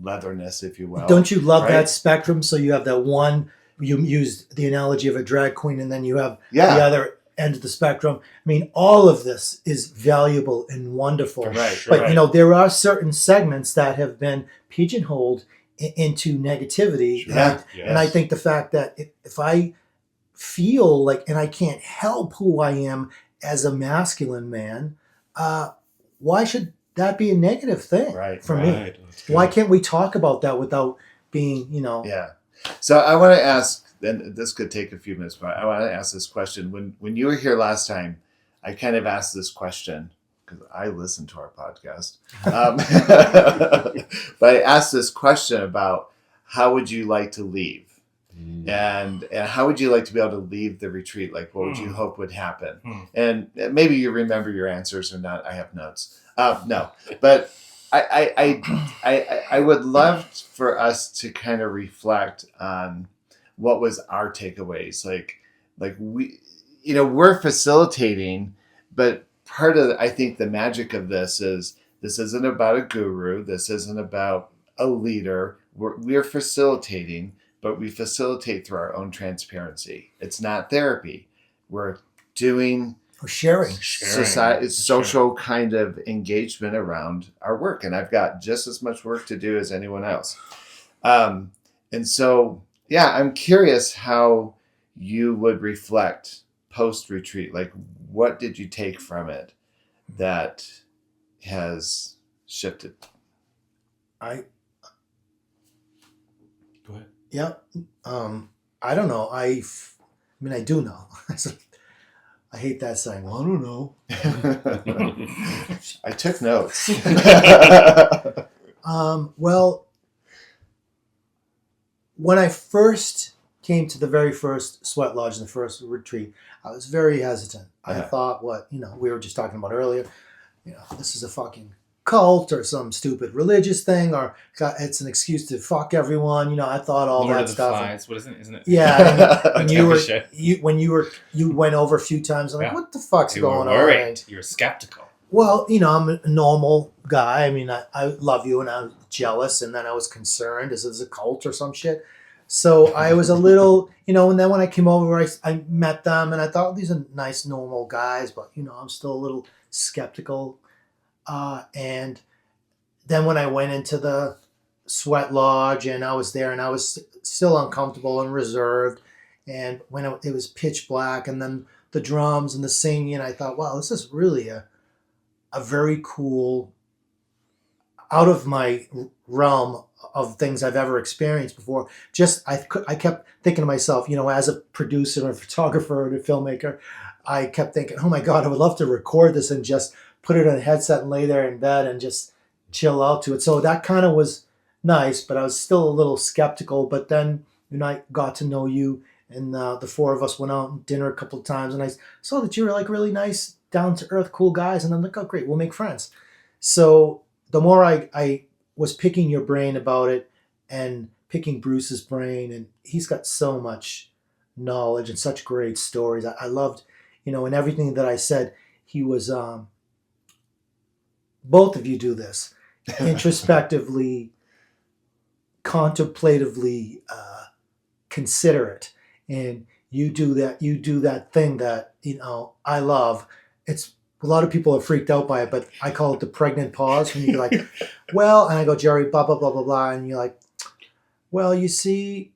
leatherness, if you will. Don't you love right? that spectrum? So you have that one, you used the analogy of a drag queen, and then you have the other end of the spectrum. I mean, all of this is valuable and wonderful. Right. But, there are certain segments that have been pigeonholed into negativity. Sure. And I think the fact that if I feel like, and I can't help who I am as a masculine man, why should that be a negative thing for me? Why can't we talk about that without being, Yeah. So I want to ask, and this could take a few minutes, but I want to ask this question. When you were here last time, I kind of asked this question because I listened to our podcast. But I asked this question about how would you like to leave? And how would you like to be able to leave the retreat? Like, what would you hope would happen? And maybe you remember your answers or not. I have notes. No, but I would love for us to kind of reflect on what was our takeaways. Like we, we're facilitating, but part of, I think, the magic of this isn't about a guru. This isn't about a leader. We're facilitating, but we facilitate through our own transparency. It's not therapy. We're doing sharing society, social kind of engagement around our work. And I've got just as much work to do as anyone else. And so, I'm curious how you would reflect post-retreat. Like, what did you take from it that has shifted? Go ahead. Yeah. I don't know. I mean, I do know. I hate that saying. Well, I don't know. I took notes. Well, when I first came to the very first sweat lodge and the first retreat, I was very hesitant. I Yeah. thought what, we were just talking about earlier, this is a fucking cult or some stupid religious thing, or it's an excuse to fuck everyone. I thought all Lord that of the stuff. Flies. What is it? Isn't it? Yeah, and That you type were of shit. you went over a few times. I'm like, Yeah. what the fuck's You were going on? worried. You were skeptical. Well, I'm a normal guy. I mean, I love you, and I was jealous, and then I was concerned. Is this a cult or some shit? So I was a little, and then when I came over, I met them, and I thought these are nice, normal guys, but I'm still a little skeptical. And then when I went into the sweat lodge, and I was there, and I was still uncomfortable and reserved, and when it was pitch black, and then the drums and the singing, I thought, wow, this is really a very cool, out of my realm of things I've ever experienced before. I kept thinking to myself, as a producer and a photographer and a filmmaker, I kept thinking, oh my God, I would love to record this and just put it on a headset and lay there in bed and just chill out to it. So that kind of was nice, but I was still a little skeptical. But then I got to know you, and the four of us went out and dinner a couple of times, and I saw that you were like really nice, down to earth, cool guys, and I'm like, oh great, we'll make friends. So the more I was picking your brain about it, and picking Bruce's brain, and he's got so much knowledge and such great stories. I loved, and everything that I said. He was, both of you do this introspectively, contemplatively, considerate, and you do that thing that I love. It's a lot of people are freaked out by it, but I call it the pregnant pause, when you're like, well, and I go, Jerry, blah blah blah blah blah, and you're like, well, you see,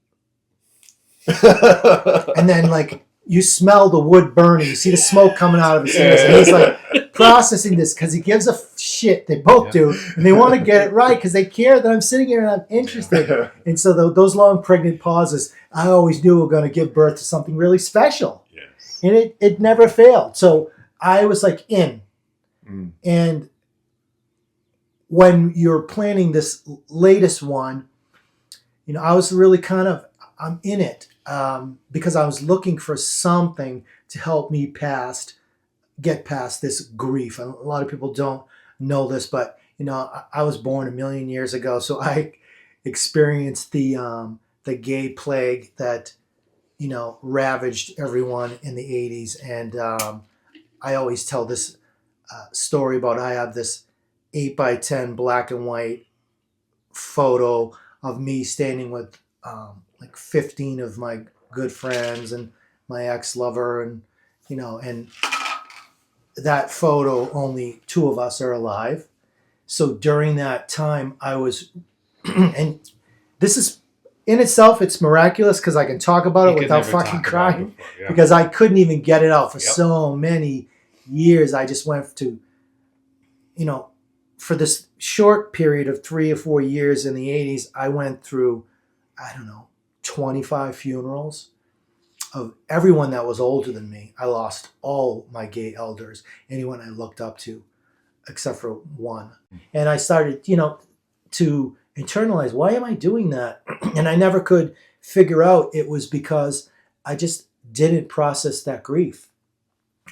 and then like you smell the wood burning, you see the smoke coming out of his ears, and he's like processing this because he gives a shit. They both do, and they want to get it right because they care that I'm sitting here and I'm interested. And so those long pregnant pauses, I always knew were going to give birth to something really special. Yes. And it never failed. So I was like in. And when you're planning this latest one, I was really I'm in it, because I was looking for something to help me get past this grief. And a lot of people don't know this, but I was born 1 million years ago, so I experienced the gay plague that ravaged everyone in the 80s. And I always tell this story about, I have this 8x10 black and white photo of me standing with like 15 of my good friends and my ex-lover, and and that photo, only 2 of us are alive. So during that time I was and this is in itself, it's miraculous because I can talk about it without fucking crying, because I couldn't even get it out for so many years. I just went to, for this short period of 3 or 4 years in the 80s, I went through, 25 funerals of everyone that was older than me. I lost all my gay elders, anyone I looked up to, except for one. And I started, to internalize, why am I doing that? And I never could figure out it was because I just didn't process that grief.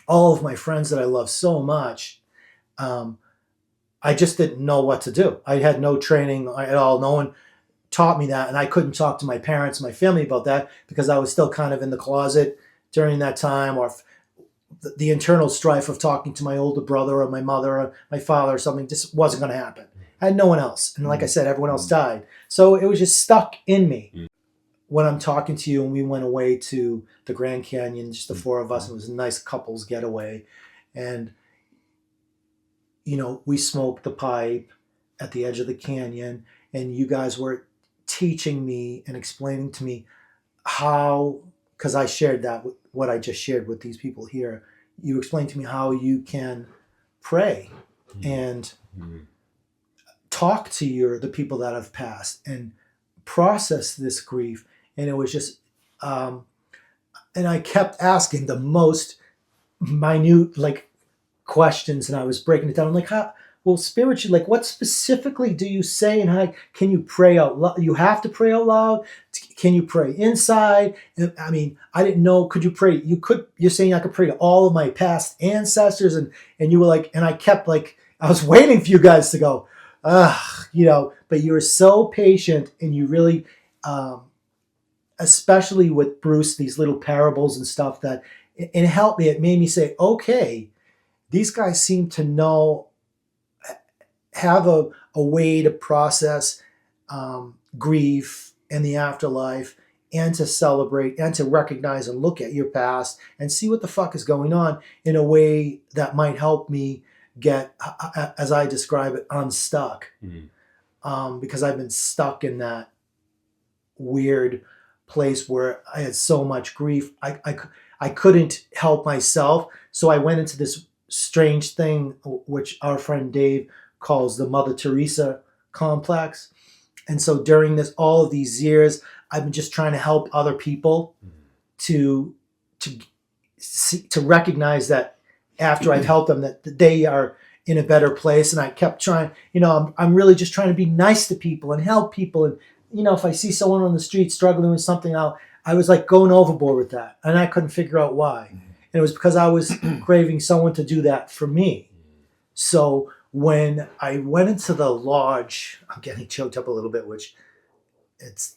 All of my friends that I love so much, I just didn't know what to do. I had no training at all. No one taught me that, and I couldn't talk to my parents, my family about that, because I was still kind of in the closet during that time, or the internal strife of talking to my older brother or my mother or my father or something just wasn't going to happen. I had no one else. And like I said, everyone else died. So it was just stuck in me. When I'm talking to you, and we went away to the Grand Canyon, just the 4 of us, it was a nice couples getaway. And, we smoked the pipe at the edge of the canyon, and you guys were teaching me and explaining to me how, because I shared that with what I just shared with these people here, you explained to me how you can pray and talk to the people that have passed and process this grief. And it was just, and I kept asking the most minute, questions, and I was breaking it down. I'm like, well, spiritually, like what specifically do you say, and how can you pray out loud? You have to pray out loud. Can you pray inside? I mean, I didn't know. Could you pray? You could. You're saying I could pray to all of my past ancestors, and you were like, and I kept like, I was waiting for you guys to go, you know. But you were so patient, and you really, especially with Bruce, these little parables and stuff that it helped me. It made me say, okay, these guys seem to know, have a way to process grief and the afterlife, and to celebrate and to recognize and look at your past and see what the fuck is going on in a way that might help me get, as I describe it, unstuck. Because I've been stuck in that weird place where I had so much grief. I couldn't help myself. So I went into this strange thing, which our friend Dave calls the Mother Teresa complex. And so during all of these years, I've been just trying to help other people to recognize that after I've helped them, that they are in a better place. And I kept trying, you know, I'm really just trying to be nice to people and help people. And, you know, if I see someone on the street struggling with something, I was like going overboard with that. And I couldn't figure out why. And it was because I was craving someone to do that for me. So when I went into the lodge, I'm getting choked up a little bit, which it's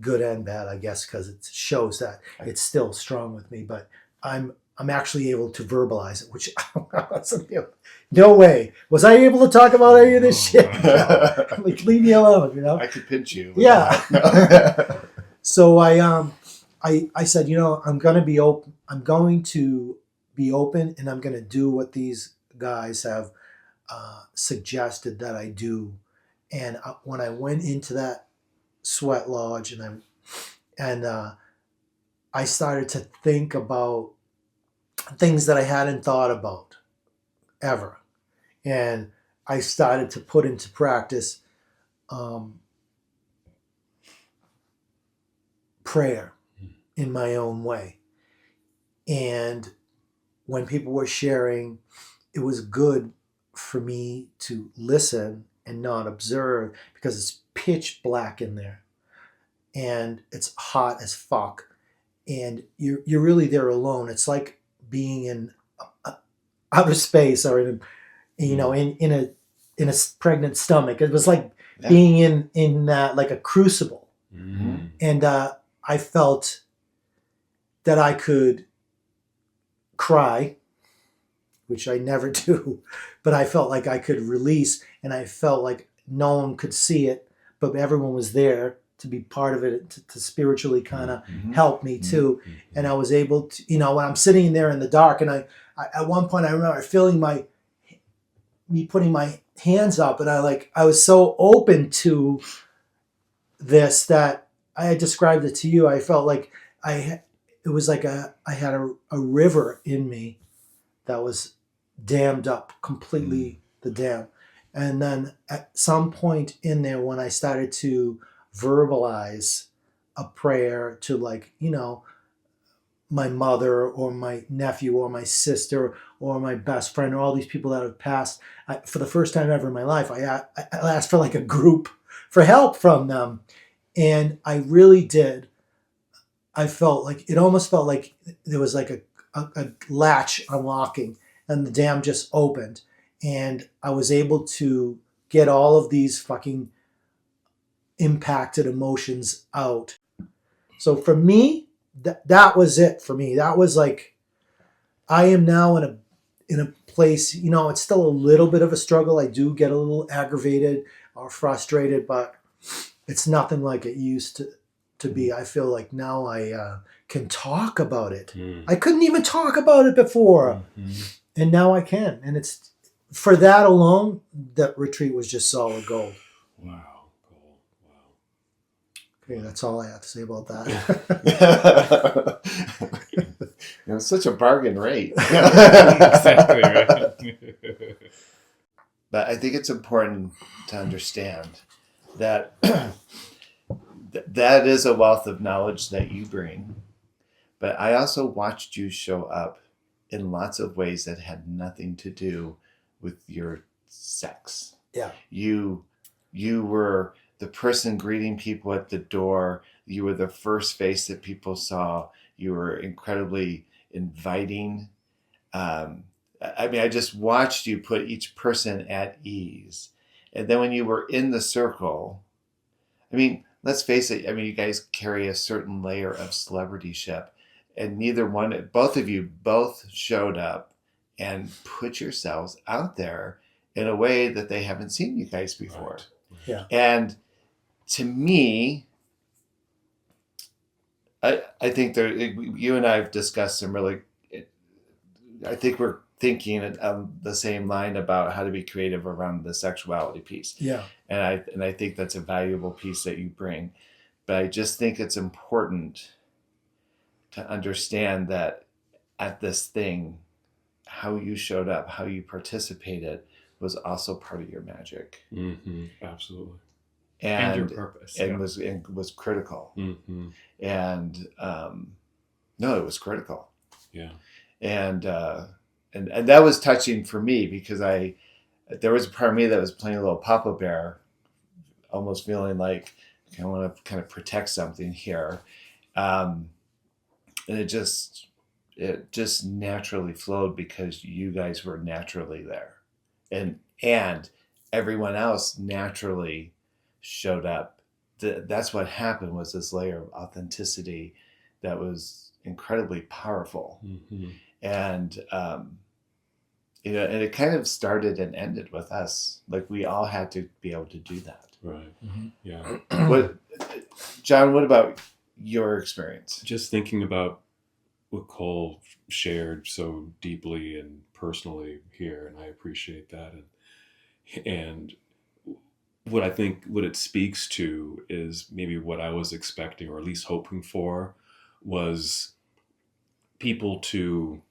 good and bad, I guess, because it shows that it's still strong with me. But I'm actually able to verbalize it, which no way was I able to talk about any of this shit. Like, leave me alone, you know. I could pinch you. Yeah. No. So I said, you know, I'm going to be open. I'm going to be open, and I'm going to do what these guys have suggested that I do. And when I went into that sweat lodge, and I started to think about things that I hadn't thought about ever, and I started to put into practice prayer in my own way. And when people were sharing, it was good for me to listen and not observe, because it's pitch black in there and it's hot as fuck, and you're really there alone. It's like being in outer space, or in a pregnant stomach. It was like being in that, like a crucible. And I felt that I could cry, which I never do, but I felt like I could release, and I felt like no one could see it, but everyone was there to be part of it, to spiritually kind of help me too. And I was able to, you know, when I'm sitting there in the dark, and I at one point I remember feeling me putting my hands up, and I was so open to this that I had described it to you. I felt like it was like I had a river in me that was dammed up completely, the dam. And then at some point in there, when I started to verbalize a prayer to, like, you know, my mother or my nephew or my sister or my best friend or all these people that have passed, for the first time ever in my life, I asked for like a group for help from them. And I really did. I felt like, it almost felt like there was like a latch unlocking, and the dam just opened, and I was able to get all of these fucking impacted emotions out. So for me, that was it for me. That was like, I am now in a place, you know, it's still a little bit of a struggle. I do get a little aggravated or frustrated, but it's nothing like it used to be. I feel like now I can talk about it. I couldn't even talk about it before. And now I can. And it's, for that alone, that retreat was just solid gold. Wow. Cool. Wow. Okay, that's all I have to say about that. You know, it's such a bargain rate. Exactly right. But I think it's important to understand that that is a wealth of knowledge that you bring. But I also watched you show up in lots of ways that had nothing to do with your sex. Yeah. You were the person greeting people at the door. You were the first face that people saw. You were incredibly inviting. I mean, I just watched you put each person at ease. And then when you were in the circle, I mean, let's face it, I mean, you guys carry a certain layer of celebrityship. And both of you both showed up and put yourselves out there in a way that they haven't seen you guys before. Right. Yeah. And to me, I think you and I have discussed some really, I think we're thinking of the same line about how to be creative around the sexuality piece. Yeah. And I think that's a valuable piece that you bring. But I just think it's important to understand that at this thing, how you showed up, how you participated was also part of your magic. Mm-hmm. Absolutely. And your purpose. And was critical. Mm-hmm. And no, it was critical. Yeah. And that was touching for me because there was a part of me that was playing a little Papa Bear, almost feeling like I want to kind of protect something here. And it just naturally flowed because you guys were naturally there. And everyone else naturally showed up. That's what happened, was this layer of authenticity that was incredibly powerful. Mm-hmm. And and it kind of started and ended with us. Like, we all had to be able to do that. Right. Mm-hmm. Yeah. John, what about your experience? Just thinking about what Cole shared so deeply and personally here, and I appreciate that. And what I think what it speaks to is maybe what I was expecting, or at least hoping for, was people to,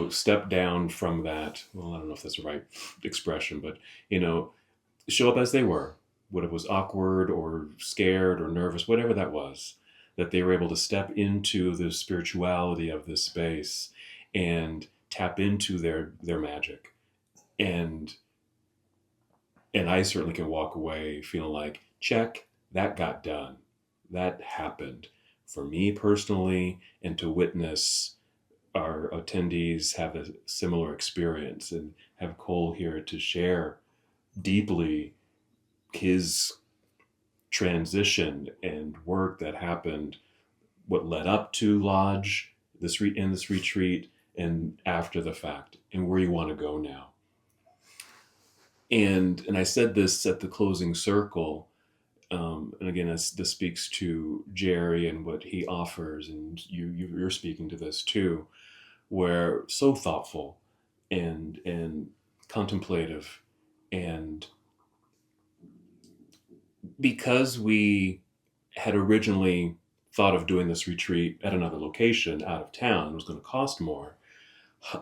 step down from that. Well, I don't know if that's the right expression, but, show up as they were, whether it was awkward or scared or nervous, whatever that was, that they were able to step into the spirituality of this space and tap into their magic. And I certainly can walk away feeling like, check, that got done. That happened for me personally, and to witness our attendees have a similar experience, and have Cole here to share deeply his transition and work that happened, what led up to Lodge, in this retreat, and after the fact, and where you want to go now. And I said this at the closing circle, and again, this speaks to Jerry and what he offers, and you're speaking to this too, where so thoughtful and contemplative, and because we had originally thought of doing this retreat at another location out of town, it was going to cost more,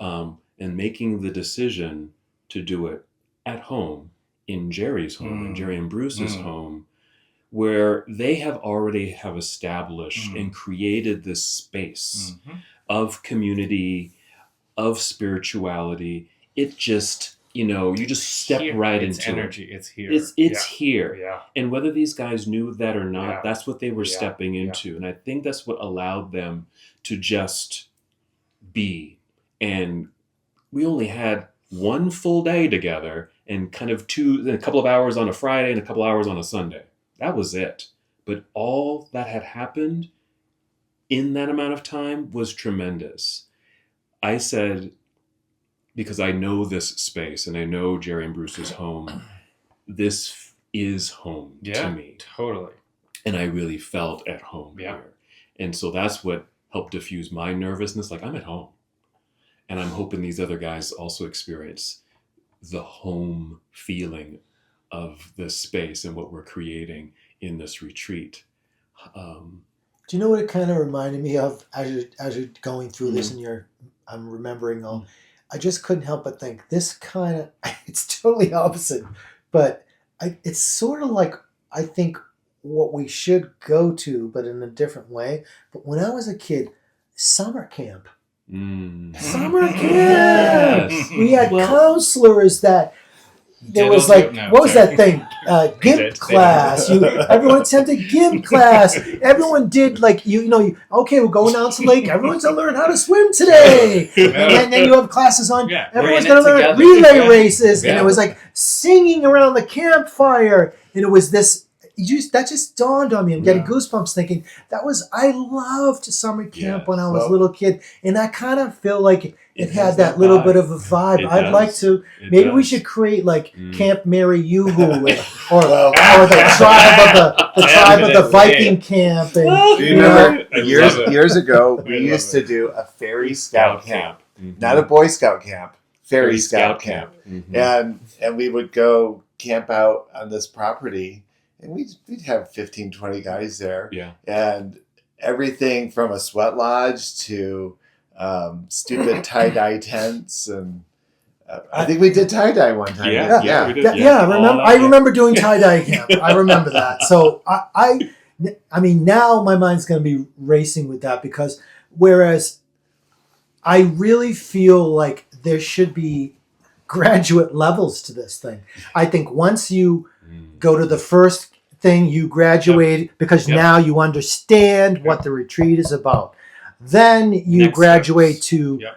and making the decision to do it at home, in Jerry's home, in Jerry and Bruce's home, where they have established and created this space of community, of spirituality. It just, you just step right into energy. it. It's here. It's here. Yeah. And whether these guys knew that or not, that's what they were Yeah. stepping into. And I think that's what allowed them to just be. And we only had one full day together, and kind of a couple of hours on a Friday and a couple hours on a Sunday. That was it. But all that had happened in that amount of time was tremendous. I said, because I know this space and I know Jerry and Bruce's home, this is home to me. Totally. And I really felt at home here. And so that's what helped diffuse my nervousness. Like, I'm at home. And I'm hoping these other guys also experience the home feeling of this space and what we're creating in this retreat. Do you know what it kind of reminded me of as you're going through this, and I'm remembering all? I just couldn't help but think this kind of, it's totally opposite, but it's sort of like, I think, what we should go to, but in a different way. But when I was a kid, summer camp. Summer camp. Yes. We had counselors that there was Diddle like, do- no, what was sorry. that thing? They did. GIMP class. Everyone attended GIMP class. Everyone did like, okay, we're going down to the lake. Everyone's going to learn how to swim today. And then you have classes on, Yeah, everyone's we're in going to it learn together. relay Yeah. races. And Yeah. it was like singing around the campfire. And it was this, that just dawned on me. I'm getting Yeah. goosebumps thinking, I loved summer camp when I was a Well- little kid. And I kind of feel like it It had has that that little vibe. bit of a vibe. It I'd like does. to, It maybe we does. should create like Mm. Camp Mary Yuhu or Well, the tribe of the Viking camp. And, Do you you know, remember I years love it. years ago I we love used to it. do a fairy scout camp, Mhm. not a Boy Scout camp, fairy scout camp, Mhm. and we would go camp out on this property, and we'd have 15, 20 guys there, Yeah. and everything from a sweat lodge to stupid tie-dye tents, and I think we did tie-dye one time. Yeah. yeah. we did, yeah, All I that, remember doing tie-dye camp. I remember that. So I mean, now my mind's going to be racing with that because whereas I really feel like there should be graduate levels to this thing. I think once you Mm. go to the first thing, you graduate because Yep. now you understand what the retreat is about. Then you Next graduate steps. to Yep.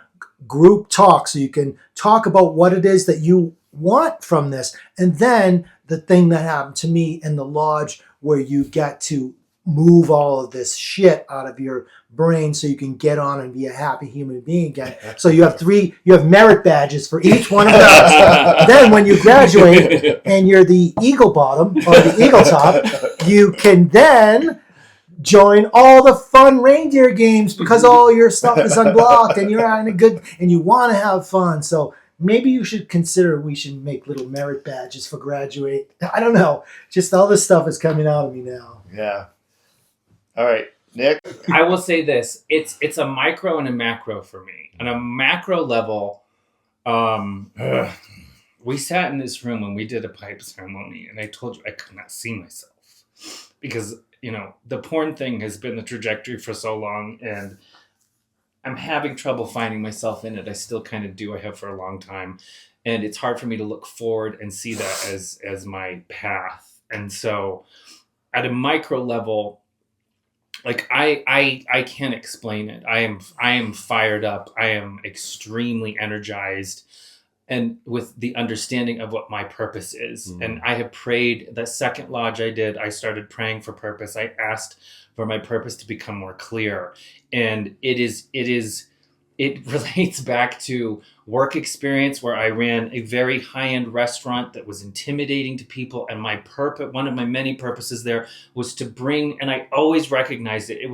group talk so you can talk about what it is that you want from this. And then the thing that happened to me in the lodge where you get to move all of this shit out of your brain so you can get on and be a happy human being again. So you have merit badges for each one of those. Then when you graduate and you're the eagle bottom or the eagle top, you can then join all the fun reindeer games because all your stuff is unblocked and you're having a good and you want to have fun. So maybe you should consider we should make little merit badges for graduate. I don't know. Just all this stuff is coming out of me now. Yeah. All right, Nick. I will say this: it's a micro and a macro for me. On a macro level, we sat in this room when we did a pipe ceremony, and I told you I could not see myself because the porn thing has been the trajectory for so long, and I'm having trouble finding myself in it. I still kind of do. I have for a long time, and it's hard for me to look forward and see that as my path. And so, at a micro level. Like I can't explain it. I am fired up. I am extremely energized, and with the understanding of what my purpose is. Mm. And I have prayed. The second lodge I did, I started praying for purpose. I asked for my purpose to become more clear, and it relates back to work experience where I ran a very high-end restaurant that was intimidating to people, and my purpose, one of my many purposes there, was to bring, and I always recognized it. It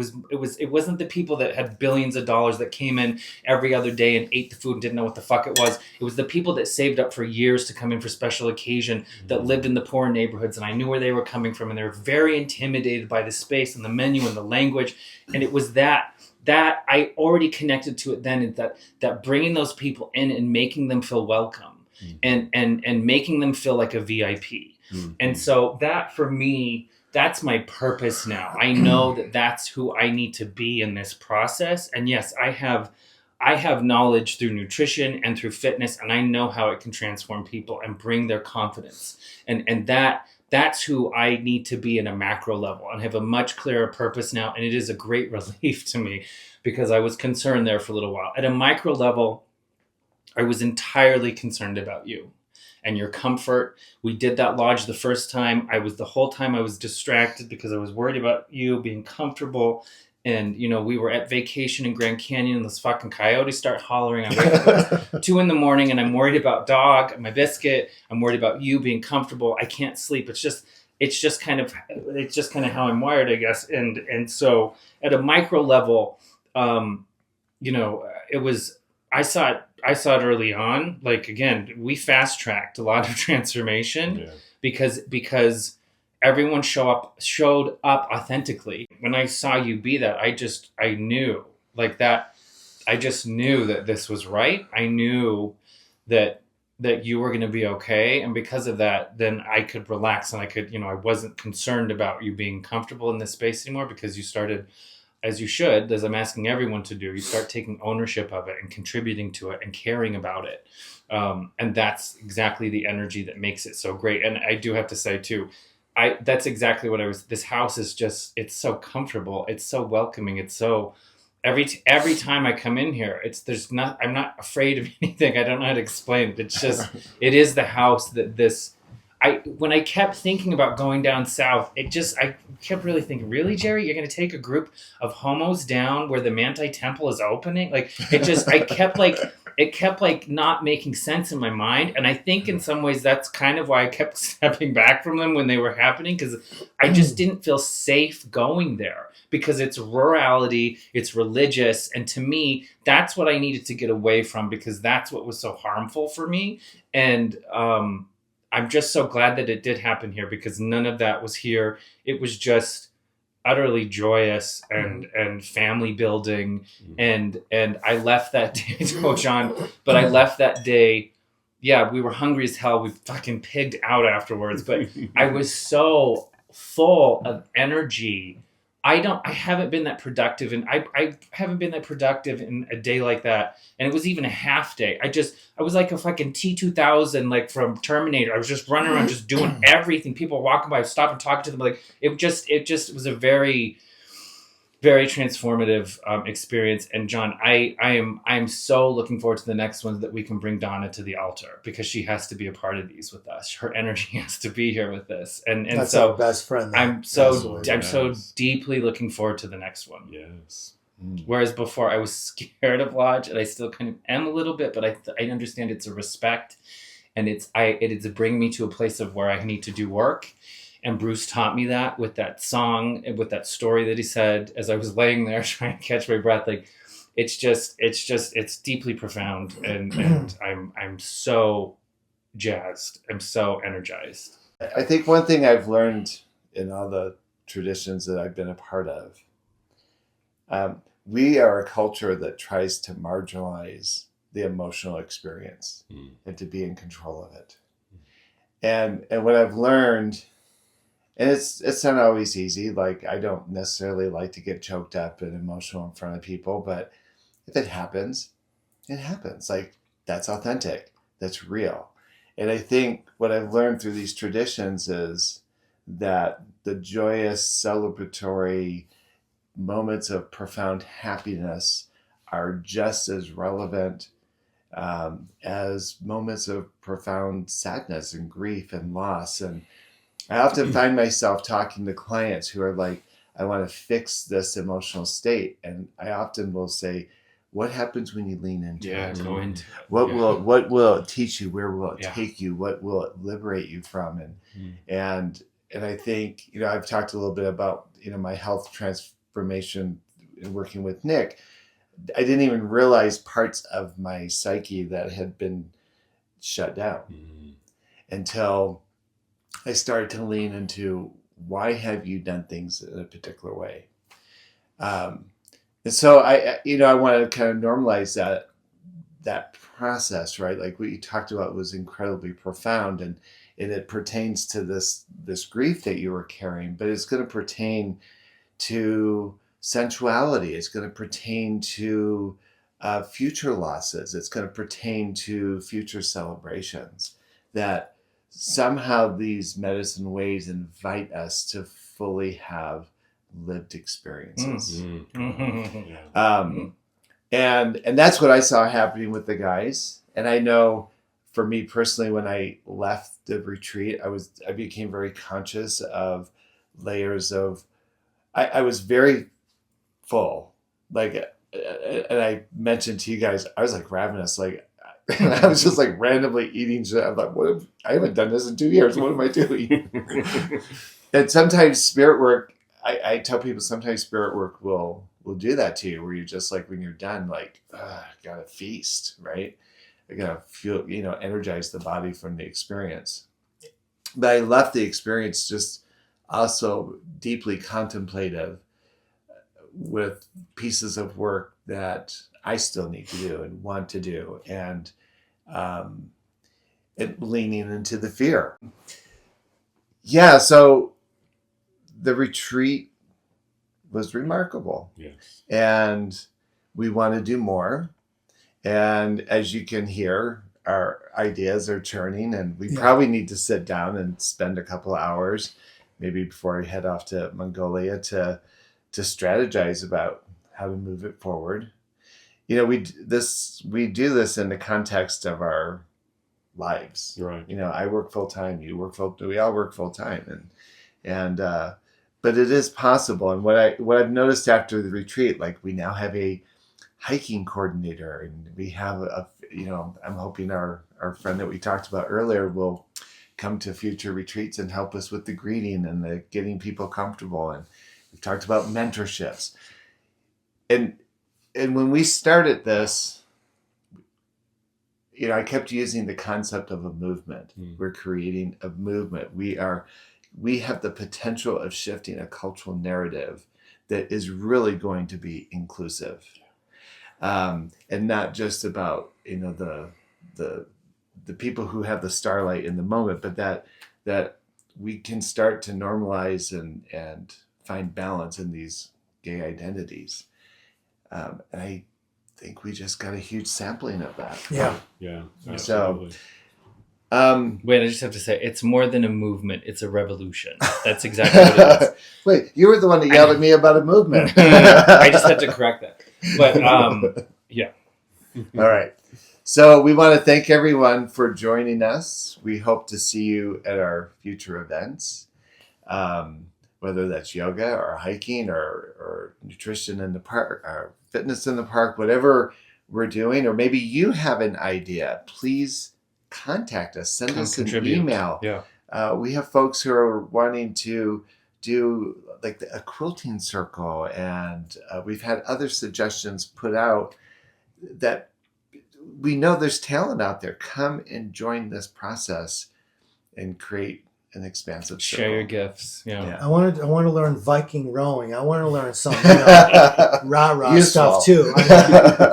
wasn't the people that had billions of dollars that came in every other day and ate the food and didn't know what the fuck it was. It was the people that saved up for years to come in for special occasion, that lived in the poor neighborhoods, and I knew where they were coming from, and they were very intimidated by the space and the menu and the language, and it was that I already connected to it then, is that bringing those people in and making them feel welcome, and making them feel like a VIP. And so that for me, that's my purpose now. I know that that's who I need to be in this process. And yes, I have knowledge through nutrition and through fitness, and I know how it can transform people and bring their confidence. And that's who I need to be in a macro level, and have a much clearer purpose now. And it is a great relief to me because I was concerned there for a little while. At a micro level, I was entirely concerned about you and your comfort. We did that lodge the first time. The whole time I was distracted because I was worried about you being comfortable. And, we were at vacation in Grand Canyon and those fucking coyotes start hollering. I wake up at 2 a.m. and I'm worried about Dog, my biscuit. I'm worried about you being comfortable. I can't sleep. It's just kind of how I'm wired, I guess. And so at a micro level, it was, I saw it early on. Like, again, we fast tracked a lot of transformation because everyone showed up authentically. When I saw you be that, I knew like that. I just knew that this was right. I knew that you were going to be okay. And because of that, then I could relax, and I could, I wasn't concerned about you being comfortable in this space anymore, because you started as you should, as I'm asking everyone to do, you start taking ownership of it and contributing to it and caring about it. And that's exactly the energy that makes it so great. And I do have to say too, that's exactly what this house is just, it's so comfortable. It's so welcoming. It's so, every time I come in here, I'm not afraid of anything. I don't know how to explain it. It's just, it is the house that when I kept thinking about going down south, I kept really thinking, really, Jerry, you're going to take a group of homos down where the Manti Temple is opening? Like, it kept not making sense in my mind. And I think in some ways that's kind of why I kept stepping back from them when they were happening, because I just didn't feel safe going there, because it's rurality, it's religious. And to me, that's what I needed to get away from, because that's what was so harmful for me. And, I'm just so glad that it did happen here, because none of that was here. It was just utterly joyous and family building. And I left that day, John, but I left that day. Yeah, we were hungry as hell. We fucking pigged out afterwards, but I was so full of energy. I haven't been that productive, and I haven't been that productive in a day like that. And it was even a half day. I was like a fucking T-2000, like from Terminator. I was just running around, just doing everything. People were walking by, I stopped and talking to them. Like, it just was a very, very transformative experience. And John, I am so looking forward to the next one, that we can bring Donna to the altar, because she has to be a part of these with us. Her energy has to be here with this. And That's so our best friend. Though. I'm so Yes. deeply looking forward to the next one. Yes. Whereas before I was scared of Lodge, and I still kind of am a little bit, but I understand it's a respect, and it's bringing me to a place of where I need to do work. And Bruce taught me that with that song and with that story that he said as I was laying there trying to catch my breath. Like, it's deeply profound, and I'm so jazzed. I'm so energized. I think one thing I've learned in all the traditions that I've been a part of, we are a culture that tries to marginalize the emotional experience and to be in control of it. And what I've learned, and it's not always easy. Like, I don't necessarily like to get choked up and emotional in front of people, but if it happens, it happens. Like, that's authentic. That's real. And I think what I've learned through these traditions is that the joyous, celebratory moments of profound happiness are just as relevant as moments of profound sadness and grief and loss. And I often find myself talking to clients who are like, I want to fix this emotional state. And I often will say, what happens when you lean into it? Go into What will it teach you? Where will it take you? What will it liberate you from? And I think, I've talked a little bit about, my health transformation in working with Nick. I didn't even realize parts of my psyche that had been shut down until I started to lean into, why have you done things in a particular way? And so I want to kind of normalize that process, right? Like what you talked about was incredibly profound, and it pertains to this grief that you were carrying, but it's going to pertain to sensuality. It's going to pertain to future losses. It's going to pertain to future celebrations. That somehow these medicine ways invite us to fully have lived experiences. And that's what I saw happening with the guys. And I know for me personally, when I left the retreat, I became very conscious of layers of, I was very full. Like, and I mentioned to you guys, I was like ravenous, like, I was just like randomly eating shit. I'm like, I haven't done this in 2 years. What am I doing? And sometimes spirit work, I tell people sometimes spirit work will do that to you, where you're just like, when you're done, like, gotta feast, right? I gotta feel, energize the body from the experience. But I left the experience just also deeply contemplative, with pieces of work that I still need to do and want to do, and leaning into the fear. Yeah, so the retreat was remarkable. Yes. And we want to do more. And as you can hear, our ideas are churning, and we Yeah. probably need to sit down and spend a couple of hours, maybe before we head off to Mongolia, to strategize about how to move it forward. You know, we do this in the context of our lives. Right. You know, I work full time, you work we all work full time, and but it is possible. And what I've noticed after the retreat, like, we now have a hiking coordinator, and we have I'm hoping our friend that we talked about earlier will come to future retreats and help us with the greeting and the getting people comfortable. And we've talked about mentorships. And when we started this, I kept using the concept of a movement. We're creating a movement. We have the potential of shifting a cultural narrative that is really going to be inclusive. And not just about, the people who have the starlight in the moment, but that we can start to normalize and find balance in these gay identities. And I think we just got a huge sampling of that. Yeah. Yeah. So, Absolutely. Wait, I just have to say, it's more than a movement; it's a revolution. That's exactly what it is. Wait, you were the one that yelled at me about a movement. I just had to correct that. But yeah. All right. So we want to thank everyone for joining us. We hope to see you at our future events, whether that's yoga or hiking or nutrition in the park or fitness in the park, whatever we're doing. Or maybe you have an idea. Please contact us. Send us an Contribute. email. Yeah. We have folks who are wanting to do like a quilting circle, and we've had other suggestions put out that we know there's talent out there. Come and join this process and create an expansive circle. Share your gifts. Yeah. I want to learn Viking rowing. I want to learn some rah-rah Useful. stuff too.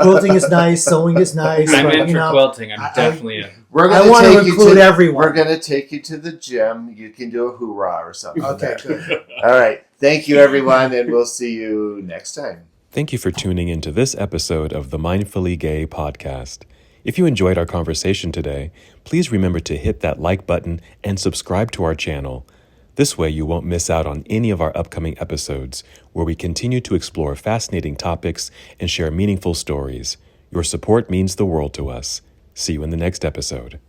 Quilting is nice, sewing is nice. I'm but, in for quilting. I'm I- definitely in. We're I gonna want to take you include everyone. We're going to take you to the gym. You can do a hoorah or something. Okay, there. good. All right. Thank you, everyone, and we'll see you next time. Thank you for tuning into this episode of the Mindfully Gay podcast. If you enjoyed our conversation today, please remember to hit that like button and subscribe to our channel. This way you won't miss out on any of our upcoming episodes, where we continue to explore fascinating topics and share meaningful stories. Your support means the world to us. See you in the next episode.